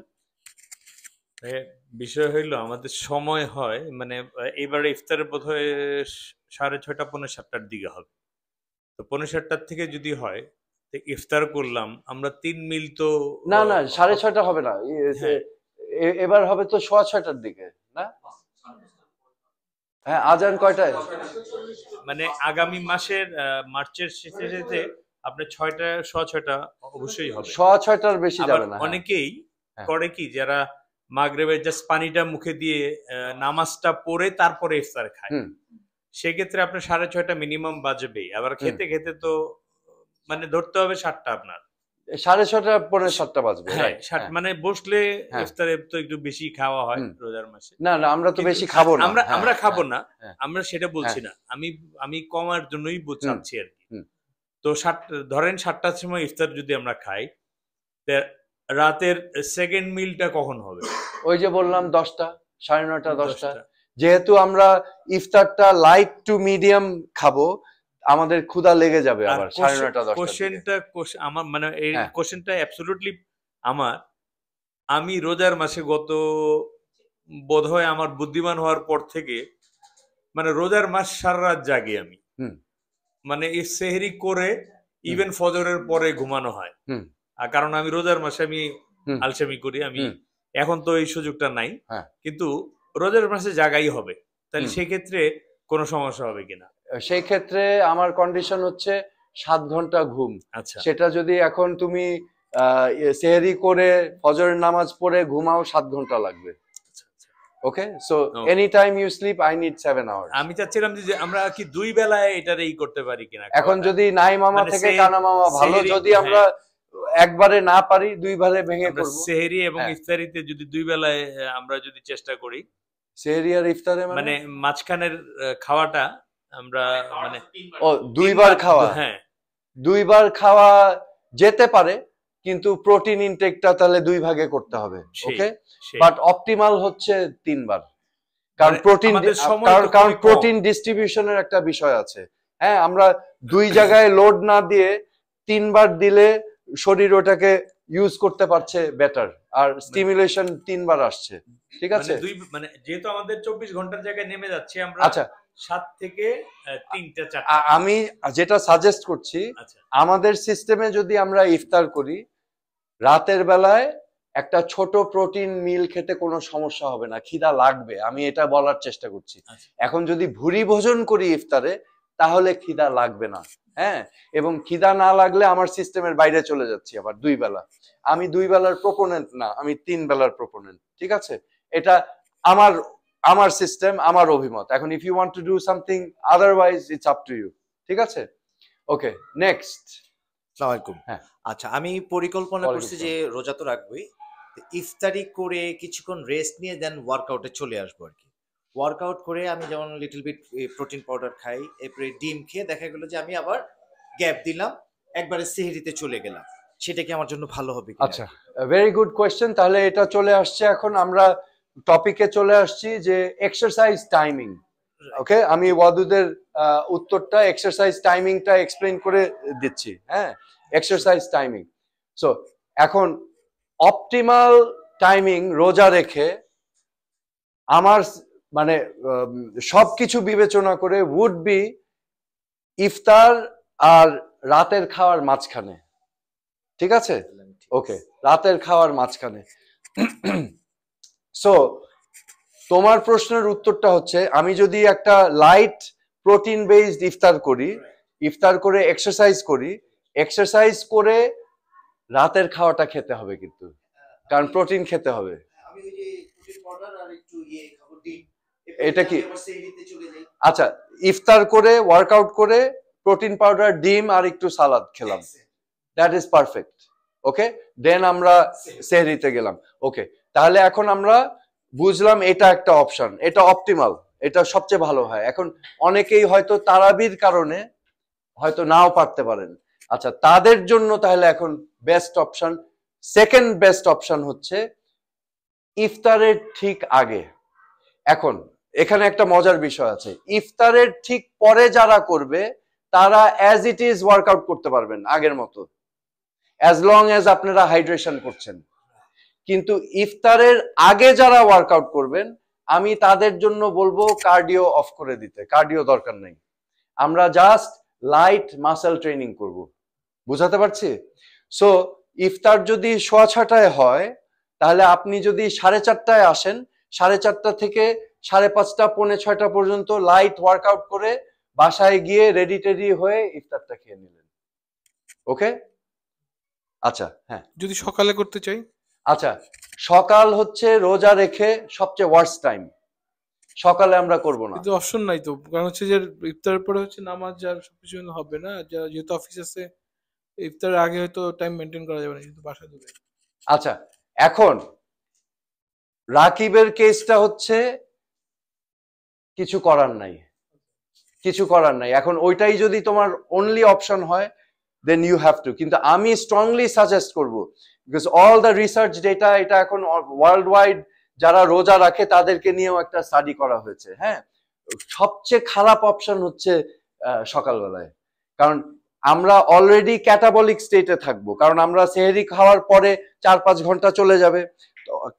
বিষয় হইলো আমাদের সময় হয় মানে এবারে ইফতারে বোধহয় 6:30 পৌনে 7টার দিকে হবে। তো পৌনে 7টার থেকে যদি হয় ইফতার করলাম আমরা 3 মিল, তো না না 6:30 হবে না, এবার হবে তো 6:15টার দিকে না? হ্যাঁ, আজান কয়টায়? মানে আগামী মাসের মার্চের শেষে আপনার 6:30 অবশ্যই হবে। 6:30টার বেশি যাবে না। অনেকেই করে কি, যারা মাগরিবের জাস্ট পানিটা মুখে দিয়ে নামাজটা পড়ে তারপরে ইফতার খায়, সেক্ষেত্রে আপনার 6:30 মিনিমাম বাজবেই। আবার খেতে খেতে তো মানে ধরতে হবে 7টা, আপনার 6:30 পৌনে 7টা বাজবে। মানে বসলে ইফতারে তো একটু বেশি খাওয়া হয় রোজার মাসে। না না, আমরা তো বেশি খাবো না, আমরা খাবো না, আমরা সেটা বলছি না, আমি কমার জন্যই চাচ্ছি আর কি। তো ধরেন 7টার সময় ইফতার যদি আমরা খাই, রাতের সেকেন্ড মিলটা কখন হবে? ওই যে বললাম 10টা, 9:30 10টা। যেহেতু আমরা ইফতারটা লাইট টু মিডিয়াম খাবো, আমাদের ক্ষুধা লেগে যাবে আবার 9:30 10টা। কোশ্চেনটা আমার মানে এই কোশ্চেনটা অ্যাবসলিউটলি আমি রোজার মাসে গত বোধহয় আমার বুদ্ধিমান হওয়ার পর থেকে মানে রোজার মাস সারা রাত জাগি আমি। মানে এই সেহরি করে ইভেন ফজরের পরে ঘুমানো হয়। আর কারণ আমি রোজার মাসে আমি আলসেমি করি, আমি এখন তো এই সুযোগটা নাই, কিন্তু রোজার মাসে জাগাই হবে। তাহলে সেই ক্ষেত্রে কোনো সমস্যা হবে কিনা? সেই ক্ষেত্রে আমার কন্ডিশন হচ্ছে 7 ঘন্টা ঘুম। আচ্ছা, সেটা যদি এখন তুমি সেহরি করে ফজরের নামাজ পড়ে ঘুমাও 7 ঘন্টা লাগবে। Okay, so any time you sleep I need 7 hours. আমি চাচ্ছিলাম যে আমরা কি 2 বেলায় এটার এই করতে পারি কিনা। এখন যদি নাই মামা থেকে কানা মামা ভালো, যদি আমরা একবারে না পারি 2 বারে ভেঙে করব। সেহরি এবং ইফতারিতে যদি 2 বেলায় আমরা যদি চেষ্টা করি, সেহরি আর ইফতারে মানে মাঝখানের খাওয়াটা আমরা মানে 2 বার খাওয়া, 2 বার খাওয়া যেতে পারে, কিন্তু প্রোটিন ইনটেকটা তাহলে 2 ভাগে করতে হবে। ওকে, বাট অপটিমাল হচ্ছে 3 বার, কারণ প্রোটিন ডিস্ট্রিবিউশনের একটা বিষয় আছে। হ্যাঁ, আমরা 2 জায়গায় লোড না দিয়ে 3 বার দিলে শরীর ওটাকে ইউজ করতে পারছে বেটার, আর স্টিমুলেশন 3 বার আসছে, ঠিক আছে? মানে যেহেতু আমাদের 24 ঘন্টার জায়গায় নেমে যাচ্ছে আমরা আচ্ছা 7 থেকে 3টা 4টা। আমি যেটা সাজেস্ট করছি, আচ্ছা আমাদের সিস্টেমে যদি আমরা ইফতার করি, রাতের বেলায় একটা ছোট প্রোটিন মিল খেতে কোনো সমস্যা হবে না, খিদা লাগবে, আমি এটা বলার চেষ্টা করছি। আচ্ছা। এখন যদি ভুরি ভোজন করি ইফতারে, তাহলে খিদা লাগবে না, হ্যাঁ, এবং খিদা না লাগলে আমার সিস্টেমের বাইরে চলে যাচ্ছি আবার 2 বেলা। আমি 2 বেলার প্রপোনেন্ট না, আমি 3 বেলার প্রপোনেন্ট, ঠিক আছে? এটা আমার আমার সিস্টেম, আমার অভিমত। এখন if you want to do something otherwise, it's up to you, ঠিক আছে? Okay, next. আসসালামু আলাইকুম। হ্যাঁ। আচ্ছা, আমি পরিকল্পনা ওয়ালাইকুম করছি যে রোজা তো রাখবোই, তো ইফতারি করে কিছুক্ষণ রেস্ট নিয়ে দেন ওয়ার্কআউটে চলে আসবো আর কি। ওয়ার্কআউট করে আমি যেমন লিটল বিট প্রোটিন পাউডার খাই, এরপরে ডিম খেয়ে দেখা গেলো যে আমি আবার গ্যাপ দিলাম, একবারে সেহরিতে চলে গেলাম, সেটা কি আমার জন্য ভালো হবে কিনা? আচ্ছা, ভেরি গুড কোয়েশ্চেন। তাহলে এটা চলে আসছে, এখন আমরা টপিকে চলে আসছি যে এক্সারসাইজ টাইমিং। ওকে, আমি ওয়াদুদের উত্তরটা এক্সারসাইজ টাইমিংটা এক্সপ্লেইন করে দিচ্ছি। হ্যাঁ, এক্সারসাইজ টাইমিং। সো এখন অপটিমাল টাইমিং রোজা রেখে আমার মানে সবকিছু বিবেচনা করে উড বি ইফতার আর রাতের খাওয়ার মাঝখানে, ঠিক আছে? ওকে, রাতের খাওয়ার মাঝখানে। সো তোমার প্রশ্নের উত্তরটা হচ্ছে, আমি যদি একটা লাইট প্রোটিন বেসড ইফতার করি, ইফতার করে এক্সারসাইজ করি, এক্সারসাইজ করে রাতের খাওয়াটা খেতে হবে কিন্তু, কারণ প্রোটিন খেতে হবে। আমি ওই যে প্রোটিন পাউডার আর একটু খাবো ডিম, এটা কি? আবার সেহরিতে চলে যাই। আচ্ছা, ইফতার করে ওয়ার্কআউট করে প্রোটিন পাউডার, ডিম আর একটু সালাদ খেলাম, দ্যাট ইজ পারফেক্ট। ওকে, দেন আমরা সেহরিতে গেলাম। ওকে, তাহলে এখন আমরা বুঝলাম এটা একটা অপশন, এটা অপটিমাল, এটা সবচেয়ে ভালো হয়। এখন অনেকেই হয়তো তারাবির কারণে হয়তো নাও পারতে পারেন, আচ্ছা তাদের জন্য তাহলে এখন best option, second best option হচ্ছে ইফতারের ঠিক আগে। এখন এখানে একটা মজার বিষয় আছে, ইফতারের ঠিক পরে যারা করবে তারা অ্যাজ ইট ইজ ওয়ার্কআউট করতে পারবেন আগের মতো, অ্যাজ লং অ্যাজ আপনারা হাইড্রেশন করছেন। কিন্তু ইফতারের আগে যারা ওয়ার্কআউট করবেন, আমি তাদের জন্য বলবো কার্ডিও অফ করে দিতে, কার্ডিও দরকার নেই, আমরা জাস্ট লাইট মাসেল ট্রেনিং করব। বুঝাতে পারছি? সো ইফতার যদি 6:30টায় হয়, তাহলে আপনি যদি 4:30টায় আসেন, 4:30টা থেকে 5:30, 5:45 পর্যন্ত লাইট ওয়ার্কআউট করে বাসায় গিয়ে রেডি টেডি হয়ে ইফতারটা খেয়ে নিলেন। ওকে, আচ্ছা। হ্যাঁ, যদি সকালে করতে চাই? আচ্ছা, সকাল হচ্ছে রোজা রেখে সবচেয়ে ওয়ার্স্ট টাইম, সকালে আমরা করব না। কিন্তু অপশন নাই তো, কারণ হচ্ছে যে ইফতারের পরে হচ্ছে নামাজ, আর সবকিছু হবে না, যেহেতু অফিস আছে, ইফতারের আগে হয়তো টাইম মেনটেন করা যাবে না, কিন্তু বাসায় দেবে। আচ্ছা, এখন রাকিবের কেসটা হচ্ছে কিছু করার নাই, কিছু করার নাই। এখন ওইটাই যদি তোমার অনলি অপশন হয়, দেন ইউ হ্যাভ টু। কিন্তু আমি স্ট্রংলি সাজেস্ট করব, because all the research data, এটা এখন ওয়ার্ল্ড ওয়াইড যারা রোজা রাখে তাদেরকে নিয়েও একটা স্টাডি করা হয়েছে। হ্যাঁ, সবচেয়ে খারাপ অপশন হচ্ছে সকালবেলায়, কারণ আমরা অলরেডি ক্যাটাবলিক স্টেটে থাকবো, কারণ আমরা সেহরি খাওয়ার পরে 4-5 ঘন্টা চলে যাবে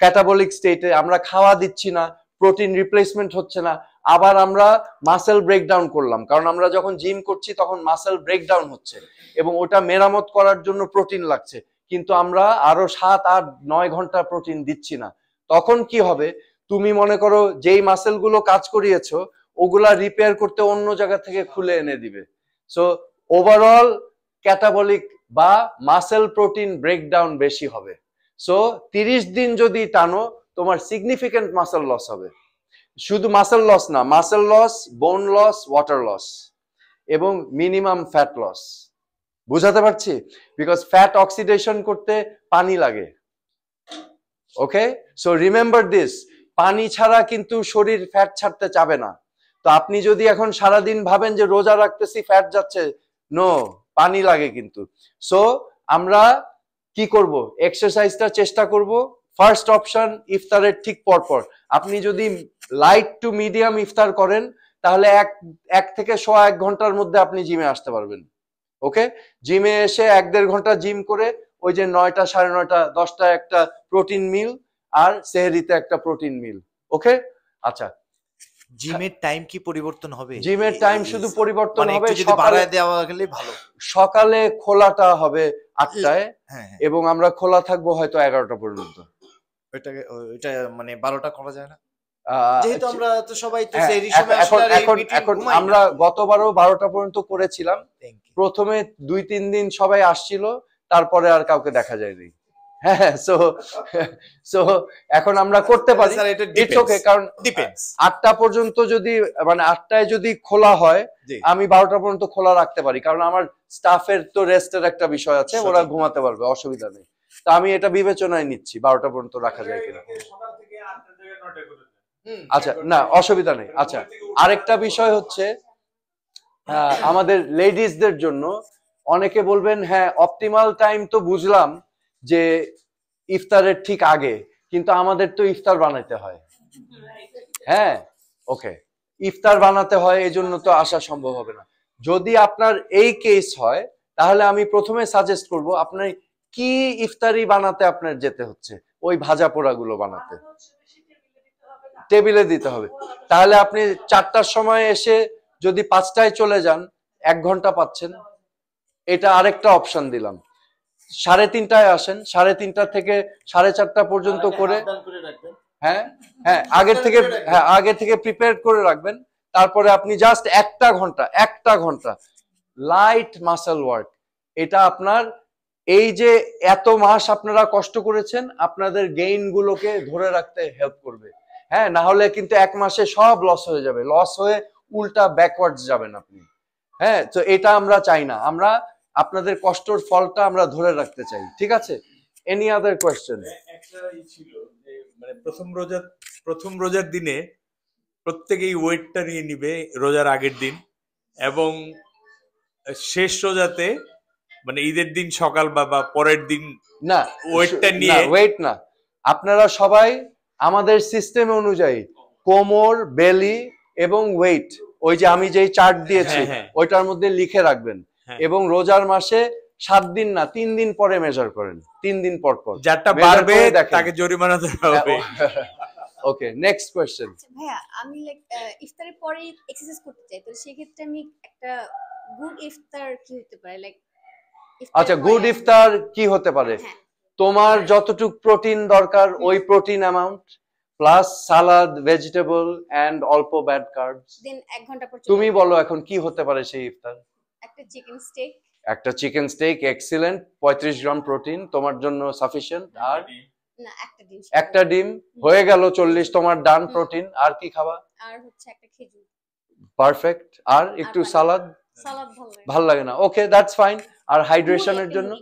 ক্যাটাবলিক স্টেটে, আমরা খাওয়া দিচ্ছি না, প্রোটিন রিপ্লেসমেন্ট হচ্ছে না, আবার আমরা মাসেল ব্রেকডাউন করলাম, কারণ আমরা যখন জিম করছি তখন মাসেল ব্রেকডাউন হচ্ছে এবং ওটা মেরামত করার জন্য প্রোটিন লাগছে, কিন্তু আমরা আরো 7-8-9 ঘন্টা প্রোটিন দিচ্ছি না। তখন কি হবে, তুমি মনে করো যেই মাসেল গুলো কাজ করিয়েছো ওগুলা রিপেয়ার করতে অন্য জায়গা থেকে খুলে এনে দিবে। সো ওভারঅল ক্যাটাবলিক বা মাসেল প্রোটিন ব্রেকডাউন বেশি হবে। সো 30 দিন যদি টানো, তোমার সিগনিফিকেন্ট মাসেল লস হবে। শুধু মাসেল লস না, মাসেল লস, বোন লস, ওয়াটার লস এবং মিনিমাম ফ্যাট লস। বুঝাতে পারছি? বিকজ ফ্যাট অক্সিডেশন করতে পানি লাগে। ওকে, সো রিমেম্বার দিস, পানি ছাড়া কিন্তু শরীর ফ্যাট ছাড়তে চাবে না। তো আপনি যদি এখন সারাদিন ভাবেন যে রোজা রাখতেছি ফ্যাট যাচ্ছে, নো, পানি লাগে কিন্তু। সো আমরা কি করব, এক্সারসাইজটা চেষ্টা করব। ফার্স্ট অপশন ইফতারের ঠিক পরপর। আপনি যদি লাইট টু মিডিয়াম ইফতার করেন, তাহলে এক থেকে 1.25 ঘন্টার মধ্যে আপনি জিমে আসতে পারবেন। ওকে, জিমে এসে 1-1.5 ঘন্টা জিম করে ওই যে 9টা 9:30 10টা একটা প্রোটিন মিল আর সেহরিতে একটা প্রোটিন মিল। ওকে, আচ্ছা। জিমের টাইম কি পরিবর্তন হবে? জিমের টাইম শুধু পরিবর্তন মানে হবে, একটু যদি সকালে বাড়ায় দেওয়া গেলে ভালো। সকালে খোলাটা হবে 8টায় হ্যাঁ, এবং আমরা খোলা থাকবো হয়তো 11টা পর্যন্ত। ওইটা মানে 12টা করা যায় না? আহ, যেহেতু আমরা তো সবাই তো হ্যাঁ, সেই সময় এখন আসলে আর এই এখন meeting এখন ঘুমাই না। আমরা গতবারও 12টা পর্যন্ত করেছিলাম। Thank you. প্রথমে 2-3 দিন সবাই আসছিল, তারপরে আর কাউকে দেখা যায়নি। হ্যাঁ, সো এখন আমরা করতে পারি, স্যার, এটা ইটস ওকে, কারণ ডিপেন্ডস। 8টা পর্যন্ত যদি মানে 8টায় যদি খোলা হয় জি। আমি 12টা পর্যন্ত খোলা রাখতে পারি, কারণ আমার স্টাফের তো রেস্টের একটা বিষয় আছে, ওরা ঘুমাতে পারবে, অসুবিধা নেই। তো আমি এটা বিবেচনায় নিচ্ছি 12টা পর্যন্ত রাখা যায় কিনা। সকাল থেকে 8টার জায়গায় 9টায় করে দেন। আচ্ছা, না অসুবিধা নেই। আচ্ছা, আরেকটা বিষয় হচ্ছে আমাদের লেডিসদের জন্য অনেকে বলবেন হ্যাঁ অপটিমাল টাইম তো বুঝলাম যে ইফতারের ঠিক আগে, কিন্তু আমাদের তো ইফতার বানাইতে হয়। হ্যাঁ, ওকে, ইফতার বানাতে হয়, এই জন্য তো আসা সম্ভব হবে না। যদি আপনার এই কেস হয় তাহলে আমি প্রথমে সাজেস্ট করব আপনার কি ইফতারি বানাতে আপনার যেতে হচ্ছে, ওই ভাজা পোড়াগুলো বানাতে টেবিলে দিতে হবে। তাহলে আপনি 4টার সময় এসে যদি 5টায় চলে যান 1 ঘন্টা পাচ্ছেন, এটা আরেকটা অপশন দিলাম। 3:30টায় আসেন, 3:30টা থেকে 4:30টা পর্যন্ত করে, হ্যাঁ হ্যাঁ আগে থেকে প্রিপেয়ার করে রাখবেন। তারপরে আপনি জাস্ট 1 ঘন্টা লাইট মাসল ওয়ার্ক, এটা আপনার এই যে এত মাস আপনারা কষ্ট করেছেন আপনাদের গেইন গুলোকে ধরে রাখতে হেল্প করবে। হ্যাঁ, না হলে কিন্তু 1 মাসে সব লস হয়ে যাবে, লস হয়ে উল্টা ব্যাকওয়ার্ডস যাবেন আপনি। হ্যাঁ, তো এটা আমরা চাই না, আমরা আপনাদের কষ্টের ফলটা আমরা ধরে রাখতে চাই। ঠিক আছে, এনি আদার কোয়েশ্চেন? একটা ছিল যে মানে প্রথম রোজার দিনে প্রত্যেকেই ওয়েটটা নিয়ে নিবে রোজার আগের দিন, এবং শেষ রোজাতে মানে ঈদের দিন সকাল বা পরের দিন না, ওয়েটটা নিয়ে ওয়েট না, আপনারা সবাই আমাদের সিস্টেম অনুযায়ী কোমর, বেলি এবং ওয়েট, ওই যে আমি যেই চার্ট দিয়েছি ওইটার মধ্যে লিখে রাখবেন। এবং রোজার মাসে 7 দিন না 3 দিন পরে মেজার করেন, 3 দিন পর পর যারটা বাড়বে তাকে জরিমানা দেওয়া হবে। ওকে, নেক্সট কোয়েশ্চেন। ভাইয়া, আমি লাইক ইফতারের পরে এক্সারসাইজ করতে চাই, তো সেক্ষেত্রে আমি একটা গুড ইফতার কি হতে পারে? লাইক আচ্ছা, গুড ইফতার কি হতে পারে? হ্যাঁ। তোমার যতটুকু প্রোটিন দরকার ওই protein amount plus salad, vegetable and অল্প ব্যাড কার্বস। দেন 1 ঘন্টা পর তুমি বলো এখন কি হতে পারে সেই ইফতার? একটা চিকেন স্টেক। একটা chicken stake, excellent, 35 gram protein তোমার জন্য সাফিশিয়েন্ট। আর না, একটা ডিম হয়ে গেল 40, তোমার ডান প্রোটিন। আর কি খাবা? আর হচ্ছে একটা খেজুর। পারফেক্ট। আর একটু সালাদ? সালাদ ভালো লাগে না, ওকে দ্যাটস ফাইন। আর হাইড্রেশনের জন্য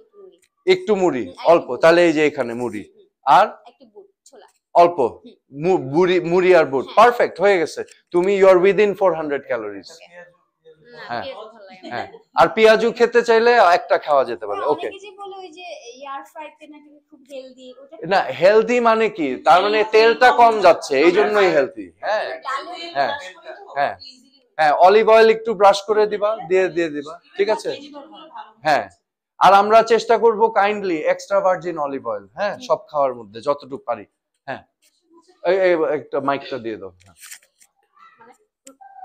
একটু মুড়ি, অল্প, তাহলে এই যে এখানে মুড়ি আর একটু বুট ছোলা অল্প, মুড়ি আর বুট, পারফেক্ট হয়ে গেছে। তুমি ইউ আর উইদিন 400 ক্যালোরিজ। হ্যাঁ হ্যাঁ, আর পেঁয়াজু খেতে চাইলে একটা খাওয়া যেতে পারে। ওকে, অনেকে যে বলে ওই যে এয়ার ফ্রাইতে নাকি খুব হেলদি, ওটা না হেলদি মানে কি? তার মানে তেলটা কম যাচ্ছে, এই জন্যই হেলদি। হ্যাঁ হ্যাঁ হ্যাঁ হ্যাঁ, অলিভ অয়েল একটু ব্রাশ করে দিবা, দিয়ে দিবা, ঠিক আছে। হ্যাঁ, আর আমরা চেষ্টা করব kindly extra virgin olive oil, হ্যাঁ, সব খাওয়ার মধ্যে যতটুকু পারি। হ্যাঁ, এই একটা মাইকটা দিয়ে দাও।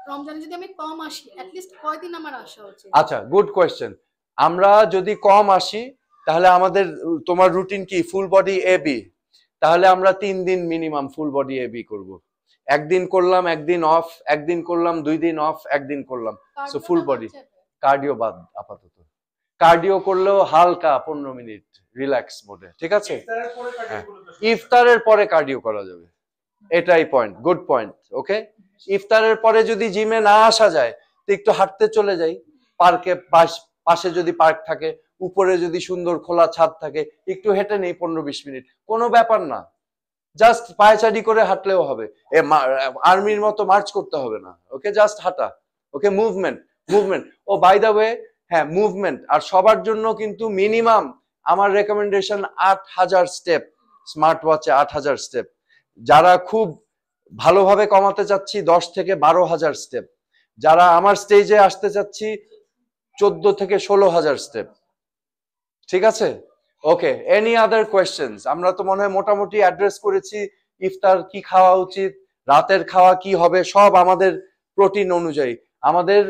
রমজানে যদি আমি কম আসি, at least কয়দিন আমার আসা উচিত? আচ্ছা, গুড কোয়েশ্চেন। আমরা যদি কম আসি তাহলে আমাদের, তোমার রুটিন কি ফুল বডি এবি? তাহলে আমরা 3 দিন মিনিমাম ফুল বডি এবি করব। একদিন করলাম, একদিন অফ, একদিন করলাম, 2 দিন অফ, একদিন করলাম, সো ফুল বডি। কার্ডিও বাদ আপাতত, কার্ডিও করলেও হালকা 15 মিনিট রিল্যাক্স মোডে, ঠিক আছে। ইফতারের পরে কার্ডিও করা যাবে, এটাই পয়েন্ট, গুড পয়েন্ট। ওকে, ইফতারের পরে যদি জিমে না আসা যায় তো একটু হাঁটতে চলে যাই পার্কে, পাশে যদি পার্ক থাকে, উপরে যদি সুন্দর খোলা ছাদ থাকে, একটু হেঁটে নেই 15-20 মিনিট, কোনো ব্যাপার না। জাস্ট পায়চারি করে হাঁটলেও হবে, আর্মির মতো মার্চ করতে হবে না। ওকে, জাস্ট হাঁটা। Okay, movement. Oh by the way, হ্যাঁ, মুভমেন্ট। আর সবার জন্য কিন্তু মিনিমাম আমার রেকমেন্ডেশন 8000 স্টেপ, স্মার্ট ওয়াচে 8000 স্টেপ। যারা খুব ভালোভাবে কমাতে চাচ্ছি 10 থেকে 12,000 স্টেপ। যারা আমার স্টেজে আসতে চাচ্ছি 14 থেকে 16,000 স্টেপ, ঠিক আছে। ওকে, এনি আদার কোয়েশ্চেন্স? আমরা তো মনে হয় মোটামুটি অ্যাড্রেস করেছি ইফতার কি খাওয়া উচিত, রাতের খাওয়া কি হবে, সব আমাদের প্রোটিন অনুযায়ী। আমাদের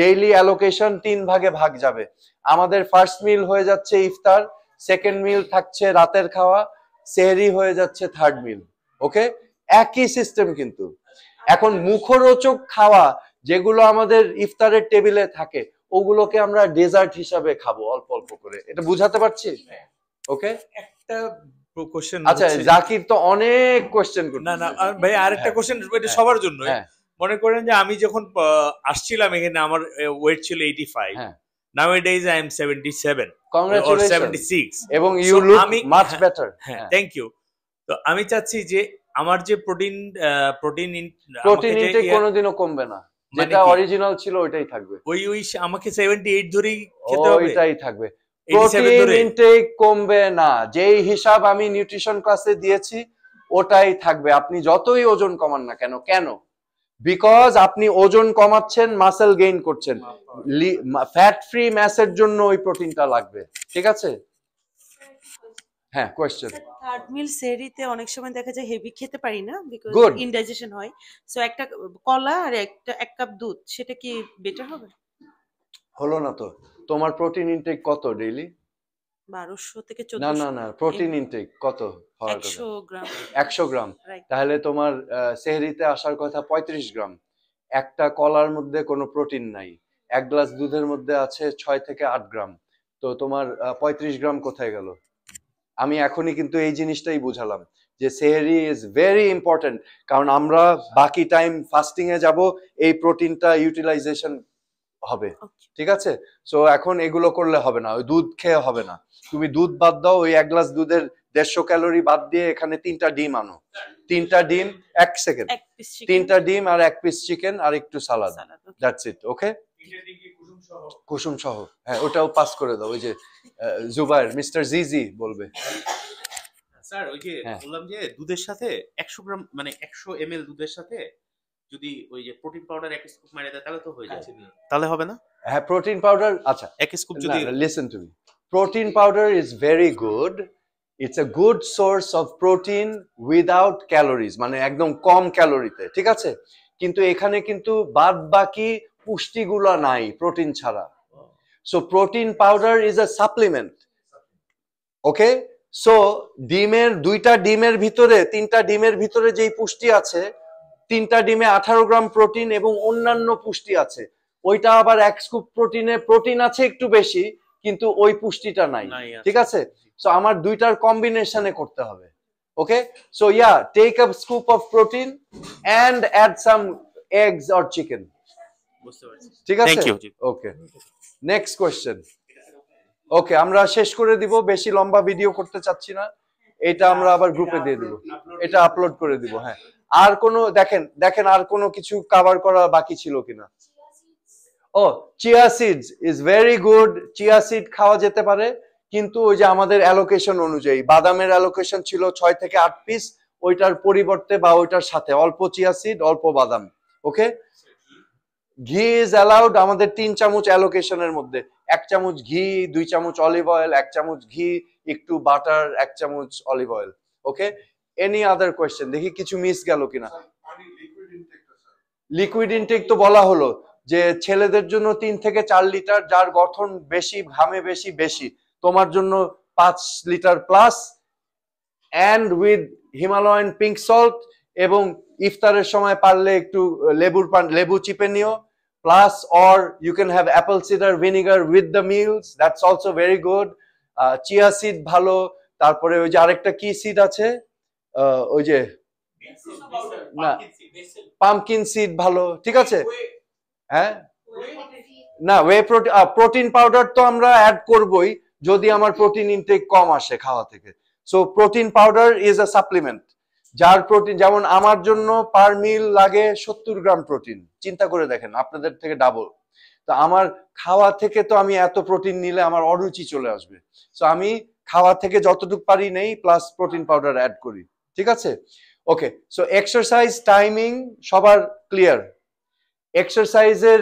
ডেইলি অ্যালোকেশন 3 ভাগে ভাগ যাবে। আমাদের ফার্স্ট মিল হয়ে যাচ্ছে ইফতার, সেকেন্ড মিল থাকছে রাতের খাওয়া, সেহরি হয়ে যাচ্ছে থার্ড মিল। ওকে, একই সিস্টেম কিন্তু। এখন মুখরোচক খাওয়া যেগুলো আমাদের ইফতারের টেবিলে থাকে ওগুলোকে আমরা ডেজার্ট হিসাবে খাবো অল্প অল্প করে। এটা বুঝাতে পারছি? ওকে, একটা কোশ্চেন আচ্ছা জাকির তো অনেক কোশ্চেন করছে। না ভাই আরেকটা কোশ্চেন, এটা সবার জন্য। মনে করেন যে আমি যখন আসছিলাম এখানে আমার ওয়েট ছিল 85, nowadays I am 77 or 76 এবং ইউ লুক মাচ বেটার। হ্যাঁ, থ্যাংক ইউ। তো আমি চাচ্ছি যে আমার যে প্রোটিন ইনটেক কোনোদিনও কমবে না, যেটা অরিজিনাল ছিল ওইটাই থাকবে। ওই আমাকে 78 ধরেই খেতে হবে, ওইটাই থাকবে। প্রোটিন ইনটেক কমবে না, যেই হিসাব আমি নিউট্রিশন ক্লাসে দিয়েছি ওটাই থাকবে, আপনি যতই ওজন কমান না কেন। কেন? বিকজ আপনি ওজন কমাচ্ছেন, মাসেল গেইন করছেন, ফ্যাট ফ্রি ম্যাসের জন্য ওই প্রোটিনটা লাগবে। ঠিক আছে? হ্যাঁ, কোয়েশ্চেন। থার্ড মিল সেহরিতে অনেক সময় দেখা যায় হেভি খেতে পারি না, বিকজ Good. ইনডাইজেশন হয়। সো একটা কলা আর এক কাপ দুধ, সেটা কি বেটার হবে? হলো না তো? তোমার প্রোটিন ইনটেক কত ডেইলি? 1200 থেকে না 1400। না না, প্রোটিন ইনটেক কত হওয়ার কথা? 100 গ্রাম। 100 গ্রাম। Right. তাহলে তোমার সেহরিতে আসার কথা 35 গ্রাম। একটা কলার মধ্যে কোনো প্রোটিন নাই, এক গ্লাস দুধের মধ্যে আছে 6 থেকে 8 গ্রাম। তো তোমার 35 গ্রাম কোথায় গেল? আমি এখনই কিন্তু এই জিনিসটাই বুঝালাম যে সেহরি ইজ ভেরি ইম্পর্টেন্ট, কারণ আমরা বাকি টাইম ফাস্টিং এ যাব, এই প্রোটিনটা ইউটিলাইজেশন হবে। ঠিক আছে? সো এখন এগুলো করলে হবে না, ওই দুধ খেয়ে হবে না। তুমি দুধ বাদ দাও, ওই এক গ্লাস দুধের 150 ক্যালোরি বাদ দিয়ে এখানে 3টা ডিম আনো। 3টা ডিম, 1 সেকেন্ড, 3টা ডিম আর 1 পিস চিকেন আর একটু সালাদ, দ্যাটস ইট। ওকে, কুসুম সহ। হ্যাঁ, ওটাও পাস করে দাও। ওই যে জুবাইর, মিস্টার জিজি বলবে। স্যার ওই যে বললাম যে দুধের সাথে 100 গ্রাম মানে 100 ml দুধের সাথে যদি ওই যে প্রোটিন পাউডার 1 স্কুপ মেরে দেয় তাহলে তো হয়ে যায়, তাহলে হবে না? হ্যাঁ, প্রোটিন পাউডার, আচ্ছা 1 স্কুপ যদি listen to me, protein powder is very good, it's a good source of protein without calories, মানে একদম কম ক্যালোরিতে। ঠিক আছে? কিন্তু এখানে কিন্তু বাদ বাকি পুষ্টিগুলো নাই প্রোটিন ছাড়া। So protein powder is a supplement. Okay, so ডিমের 2টা ডিমের ভিতরে 3টা ডিমের ভিতরে যেই পুষ্টি আছে, 3টা ডিমে 18 গ্রাম প্রোটিন এবং অন্যান্য পুষ্টি আছে, ওইটা আবার 1 স্কুপ প্রোটিনে প্রোটিন আছে একটু বেশি, কিন্তু ওই পুষ্টিটা নাই। ঠিক আছে? সো আমার 2টার কম্বিনেশনে করতে হবে। Okay, so yeah, take a scoop of protein and add some eggs or chicken. ঠিক আছে? Okay, next question. ওকে, আমরা শেষ করে দিব, বেশি লম্বা ভিডিও করতে চাচ্ছি না, এটা আমরা আবার গ্রুপে দিয়ে দিব, এটা আপলোড করে দিব। হ্যাঁ, আর কোনো দেখেন আর কোনো কিছু কভার করা বাকি ছিল কিনা? Oh, chia seeds is very good, chia seed খাওয়া যেতে পারে, কিন্তু ওই যে আমাদের অ্যালোকেশন অনুযায়ী বাদামের অ্যালোকেশন ছিল 6 থেকে 8 পিস, ওইটার পরিবর্তে বা ওইটার সাথে অল্প চিয়া সিড অল্প বাদাম। ওকে, ঘি ইজ অ্যালাউড আমাদের 3 চামচ অ্যালোকেশনের মধ্যে, 1 চামচ ঘি, 2 চামচ অলিভ অয়েল, 1 চামচ ঘি, একটু বাটার, 1 চামচ অলিভ অয়েল। ওকে, এনি আদার কোয়েশ্চেন? দেখি কিছু মিস গেল কিনা। লিকুইড ইনটেক তো বলা হলো যে ছেলেদের জন্য 3 থেকে 4 লিটার, যার গঠন বেশি, ঘামে বেশি, তোমার জন্য 5 litre plus, and with Himalayan pink salt, এবং ইফতারের সময় পারলে একটু লেবু চিপে নিও, plus or you can have apple cider vinegar with the meals, that's also very good. Chia seed ভালো, তারপরে ওই যে আরেকটা কি সিড আছে, ওই যে না, পামকিন সিড ভালো। ঠিক আছে? হ্যাঁ, না, ওয়ে প্রোটিন পাউডার তো আমরা অ্যাড করবই যদি আমার প্রোটিন ইনটেক কম আসে খাওয়া থেকে। So protein powder is a supplement, যার প্রোটিন, যেমন আমার জন্য পার মিল লাগে 70 গ্রাম প্রোটিন, চিন্তা করে দেখেন, আপনাদের থেকে ডাবল। তো আমার খাওয়া থেকে তো আমি এত প্রোটিন নিলে আমার অরুচি চলে আসবে, সো আমি খাওয়া থেকে যতটুকু পারি নেই, প্লাস প্রোটিন পাউডার অ্যাড করি। ঠিক আছে? ওকে, সো এক্সারসাইজ টাইমিং সবার ক্লিয়ার, এক্সারসাইজের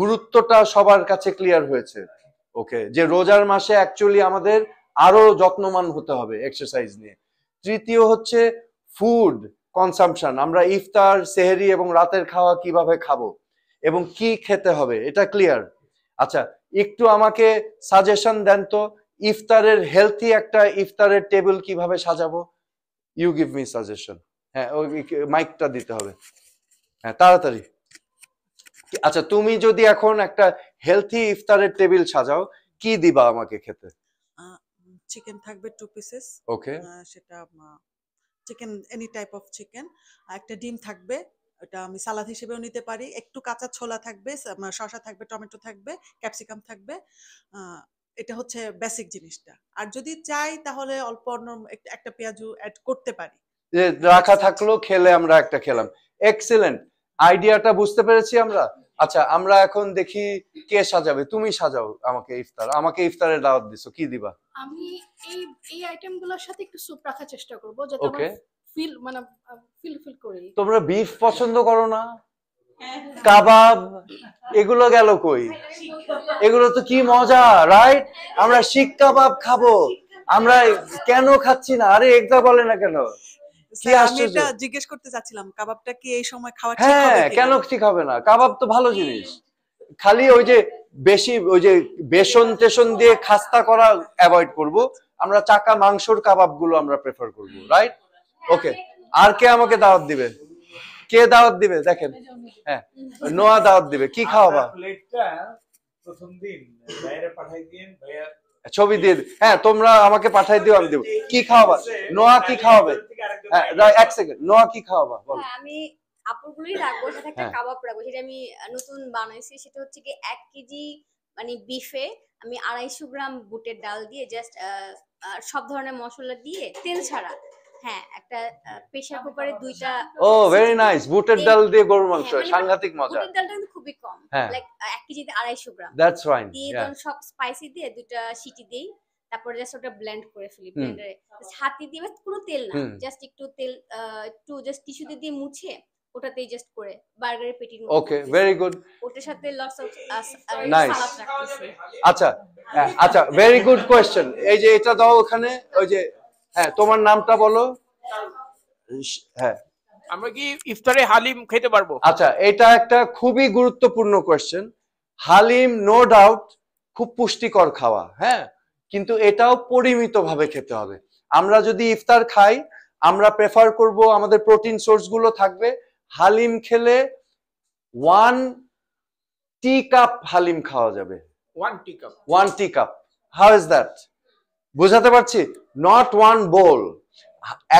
গুরুত্বটা সবার কাছে ক্লিয়ার হয়েছে। ওকে, যে রোজার মাসে অ্যাকচুয়ালি আমাদের আরো যত্নবান হতে হবে এক্সারসাইজ নিয়ে। তৃতীয় হচ্ছে ফুড কনসাম্পশন, আমরা ইফতার, সেহরি এবং রাতের খাওয়া কিভাবে খাবো এবং কি খেতে হবে, এটা ক্লিয়ার। আচ্ছা, একটু আমাকে সাজেশন দেন তো, ইফতারের হেলথি একটা ইফতারের টেবিল কিভাবে সাজাবো? You give me suggestion. হ্যাঁ, ওই মাইকটা দিতে হবে, হ্যাঁ তাড়াতাড়ি। আচ্ছা, তুমি যদি এখন একটা হেলথি ইফতারের টেবিল সাজাও, কি দিবা আমাকে খেতে? চিকেন থাকবে 2 পিসেস, ওকে, সেটা chicken any type of chicken, একটা ডিম থাকবে, ওটা আমি সালাদ হিসেবেও নিতে পারি, একটু কাঁচা ছোলা থাকবে, শসা থাকবে, টমেটো থাকবে, ক্যাপসিকাম থাকবে, এটা হচ্ছে বেসিক জিনিসটা। আর যদি চাই তাহলে অল্প অন্য একটা পেঁয়াজু অ্যাড করতে পারি, রাখা থাকলো, খেলে আমরা একটা খেলাম। এক্সিলেন্ট, আইডিয়াটা বুঝতে পেরেছি আমরা। আচ্ছা, আমরা এখন দেখি কে সাজাবে। তুমি সাজাও আমাকে ইফতার, আমাকে ইফতারের দাওয়াত দিছো, কি দিবা? আমি এই আইটেমগুলোর সাথে একটু স্যুপ রাখার চেষ্টা করব, যাতে আমরা ফিল করি। তোমরা বিফ পছন্দ করো না? কাবাব এগুলো গেল কই? এগুলো তো কি মজা, রাইট? আমরা শিক কাবাব খাবো, আমরা কেন খাচ্ছি না? আরে একদা বলে না কেন? আমি এটা জিজ্ঞেস করতে চাচ্ছিলাম, কাবাবটা কি এই সময় খাওয়া ঠিক হবে? হ্যাঁ, কেন ঠিক হবে না? কাবাব তো ভালো জিনিস। খালি ওই যে বেশি ওই যে বেসন টেসন দিয়ে খাস্তা করা অ্যাভয়েড করব, আমরা চাকা মাংসর কাবাব গুলো আমরা প্রেফার করব, রাইট? ওকে, আর কে আমাকে দাওয়াত দিবে? কে দাওয়াত দিবে দেখেন? হ্যাঁ, নোয়া দাওয়াত দিবে। কি খাওয়াবা? প্লেটটা প্রথম দিন বাইরে পাঠাই দিন ভাইয়া, ছবি দিয়ে। হ্যাঁ, তোমরা আমাকে পাঠাই দিও, আমি দেব। কি খাওয়াবা? নোয়া কি খাওয়াবে? হ্যাঁ, এক সেকেন্ড, নোয়া কি খাওয়াবা বল? আমি আপুগুলোই রাখবো, সাথে একটা কাবাব রাখবো, সেটা আমি নতুন বানাইছি। সেটা হচ্ছে কি 1 কেজি মানে বিফে আমি 250 গ্রাম বুটের ডাল দিয়ে জাস্ট সব ধরনের মশলা দিয়ে তেল ছাড়া, হ্যাঁ, একটা প্রেসার কুকারে 2টা। ও ভেরি নাইস, বুটের ডাল দিয়ে গরুর মাংস, সাংঘাতিক মজা। বুটের ডালটা কিন্তু খুবই কম, লাইক 1 কেজিতে 250 গ্রাম। That's fine. দিয়ে তখন সব স্পাইসি দিয়ে 2টা সিটি দেই, তারপরে জাস্ট ওটা ব্লেন্ড করে ফেলি ব্লেন্ডারে, হাতে দিয়ে, কোনো তেল না, জাস্ট একটু তেল, একটু জাস্ট টিস্যু দিয়ে মুছে ওটাতেই জাস্ট করে বার্গারের পেটির মতো। ওকে, ভেরি গুড। ওটার সাথে লটস অফ নাইস। সালাদ রাখতেছি। আচ্ছা আচ্ছা, ভেরি গুড কোয়েশ্চেন। এই যে এটা দাও ওখানে, ওই যে, হ্যাঁ, তোমার নামটা বলো। হ্যাঁ, আমরা কি ইফতারে হালিম খেতে পারবো? আচ্ছা, এটা একটা খুবই গুরুত্বপূর্ণ কোয়েশ্চেন। হালিম নো ডাউট খুব পুষ্টিকর খাওয়া, হ্যাঁ, কিন্তু এটাও পরিমিতভাবে খেতে হবে। আমরা যদি ইফতার খাই, আমরা প্রেফার করব আমাদের প্রোটিন সোর্স গুলো থাকবে। হালিম খেলে 1 টি কাপ হালিম খাওয়া যাবে। 1 টি কাপ? 1 টি কাপ। How is that? বুঝাতে পারছি? নট 1 বোল।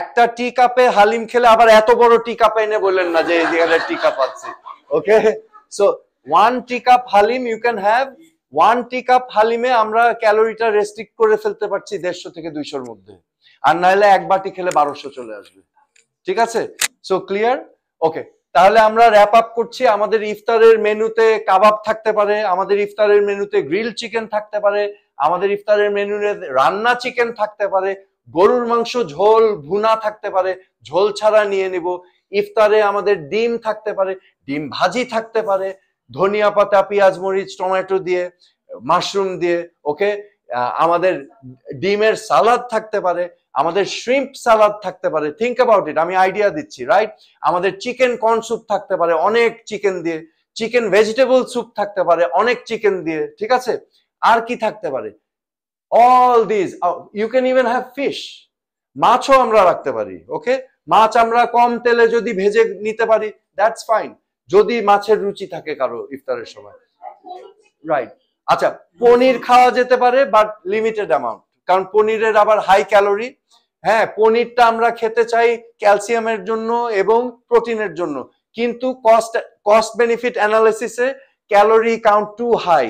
একটা টি কাপে হালিম খেলে আবার এত বড় টি কাপ এনে বললেন না যে এখানে টি কাপ আছে। ওকে, সো 1 টি cup haleem you can have. 1 টি কাপ হালিমে আমরা ক্যালোরিটা রেস্ট্রিক্ট করে ফেলতে পারছি 150 থেকে 200-র মধ্যে, আর নাহলে এক বাটি খেলে 1200 চলে আসবে। ঠিক আছে? So clear? ওকে, তাহলে আমরা র্যাপ আপ করছি। আমাদের ইফতারের মেনুতে কাবাব থাকতে পারে, আমাদের ইফতারের মেনুতে গ্রিল চিকেন থাকতে পারে, আমাদের ইফতারের মেনুতে রান্না চিকেন থাকতে পারে, গরুর মাংস ঝোল ভুনা থাকতে পারে, ঝোল ছাড়া নিয়ে নিব। ইফতারে আমাদের ডিম থাকতে পারে, ডিম ভাজি থাকতে পারে, ধনিয়া পাতা, পেঁয়াজ, মরিচ, টমেটো দিয়ে, মাশরুম দিয়ে। ওকে, আমাদের ডিমের সালাদ থাকতে পারে, আমাদের শ্রিম্প সালাদ থাকতে পারে। থিঙ্ক অ্যাবাউট ইট, আমি আইডিয়া দিচ্ছি, রাইট? আমাদের চিকেন কর্ন স্যুপ থাকতে পারে অনেক চিকেন দিয়ে, চিকেন ভেজিটেবল স্যুপ থাকতে পারে অনেক চিকেন দিয়ে। ঠিক আছে? আর কি থাকতে পারে? All this, you can even have fish, মাছও আমরা রাখতে পারি। ওকে, মাছ আমরা কম তেলে যদি ভেজে নিতে পারি, দ্যাটস ফাইন, যদি মাছের রুচি থাকে কারো ইফতারের সময়, রাইট? আচ্ছা, পনির খাওয়া যেতে পারে, বাট লিমিটেড অ্যামাউন্ট, কারণ পনিরের আবার হাই ক্যালোরি। হ্যাঁ, পনিরটা আমরা খেতে চাই ক্যালসিয়ামের জন্য এবং প্রোটিনের জন্য, কিন্তু কস্ট বেনিফিট অ্যানালিসিসে calorie count too high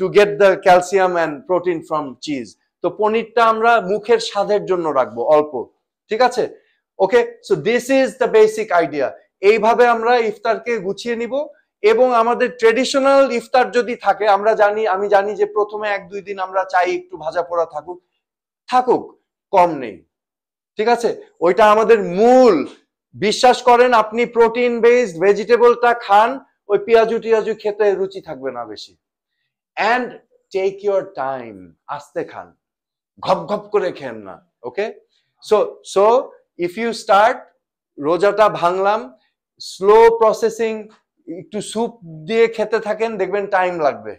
to get the calcium and protein from cheese. তো পনিরটা আমরা মুখের স্বাদের জন্য রাখবো অল্প। ঠিক আছে? Okay, so this is the basic idea. এইভাবে আমরা ইফতারকে গুছিয়ে নিব। এবং আমাদের ট্রেডিশনাল ইফতার যদি থাকে, আমি জানি যে প্রথমে 1-2 দিন আমরা চাই একটু ভাজা পোড়া থাকুক, কম নেই। ঠিক আছে? ওইটা আমাদের মূল। বিশ্বাস করেন, আপনি প্রোটিন বেসড ভেজিটেবলটা খান, ওই পেঁয়াজু টিয়াজু খেতে রুচি থাকবে না বেশি। অ্যান্ড টেক ইউর টাইম, আস্তে খান, ঘপ ঘপ করে খেন না। ওকে, সো ইফ ইউ স্টার্ট, রোজাটা ভাঙলাম, স্লো প্রসেসিং, একটু স্যুপ দিয়ে খেতে থাকেন, দেখবেন টাইম লাগবে।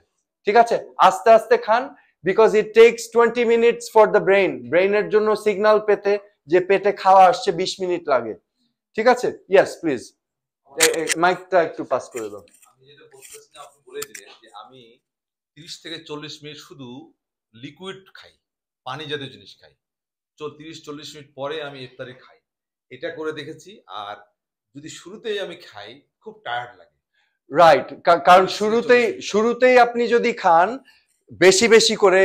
ঠিক আছে, আস্তে আস্তে খান, because it takes 20 minutes for the brain, ব্রেইনের জন্য সিগন্যাল পেতে যে পেটে খাওয়া আসছে 20 মিনিট লাগে। ঠিক আছে, ইয়েস প্লিজ, মাইকটা একটু পাস করে দাও। আমি যেটা বলতেছি, আপনি বলে দিলেন যে আমি 30 থেকে 40 মিনিট শুধু লিকুইড খাই, পানি জাতীয় জিনিস খাই, 30-40 মিনিট পরে আমি ইফতারি খাই, এটা করে দেখেছি। আর যদি শুরুতেই আমি খাই, খুব টায়ার্ড লাগে। রাইট, কারণ শুরুতেই আপনি যদি খান বেশি বেশি করে,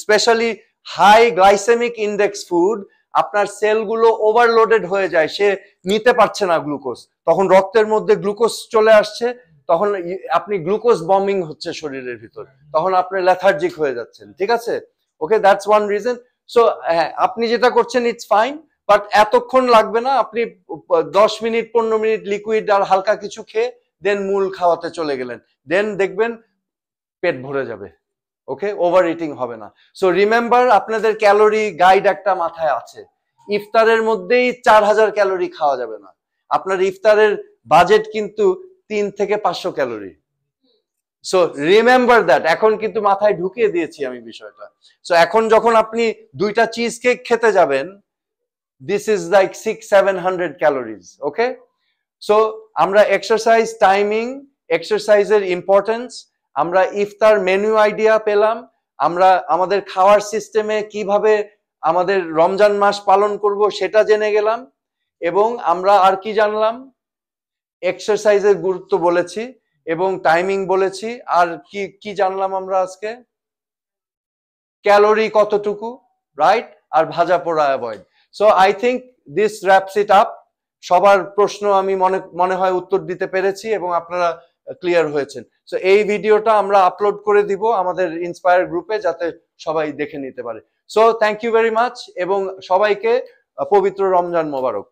specially high glycemic index food, আপনার সেলগুলো ওভারলোডেড হয়ে যায়, সে নিতে পারছে না গ্লুকোজ, তখন রক্তের মধ্যে গ্লুকোজ চলে আসছে, তখন আপনি গ্লুকোজ বম্বিং হচ্ছে শরীরের ভিতর, তখন আপনি লেথার্জিক হয়ে যাচ্ছেন। ঠিক আছে, ওকে, দ্যাটস ওয়ান রিজন। সো হ্যাঁ, আপনি যেটা করছেন ইটস ফাইন, বাট এতক্ষণ লাগবে না। আপনি 10 মিনিট 15 মিনিট লিকুইড আর হালকা কিছু খেয়ে দেন মূল খাওয়াতে চলে গেলেন, দেন দেখবেন পেট ভরে যাবে। ওকে, ওভার ইটিং হবে না। সো রিমেম্বার, আপনাদের ক্যালোরি গাইড একটা মাথায় আছে, ইফতারের মধ্যেই 4000 ক্যালোরি খাওয়া যাবে না। আপনার ইফতারের বাজেট কিন্তু 3 থেকে 500 ক্যালোরি। সো রিমেম্বার দ্যাট, এখন কিন্তু মাথায় ঢুকিয়ে দিয়েছি আমি বিষয়টা। সো এখন যখন আপনি 2টা চিজ কেক খেতে যাবেন, this is like 600-700 calories. Okay, so আমরা এক্সারসাইজ টাইমিং, এক্সারসাইজের ইম্পর্টেন্স, আমরা ইফতার মেনু আইডিয়া পেলাম, আমরা আমাদের খাওয়ার সিস্টেমে কিভাবে আমাদের রমজান মাস পালন করব সেটা জেনে গেলাম, এবং আমরা আর কি জানলাম, এক্সারসাইজের গুরুত্ব বলেছি এবং টাইমিং বলেছি। আর কি কি জানলাম আমরা আজকে? ক্যালোরি কতটুকু, রাইট, আর ভাজা পোড়া avoid. So I think this reps it up. সবার প্রশ্ন আমি মনে হয় উত্তর দিতে পেরেছি এবং আপনারা ক্লিয়ার হয়েছেন। সো এই ভিডিওটা আমরা আপলোড করে দিব আমাদের ইন্সপায়ার গ্রুপে, যাতে সবাই দেখে নিতে পারে। So thank you very much, এবং সবাইকে পবিত্র রমজান মোবারক।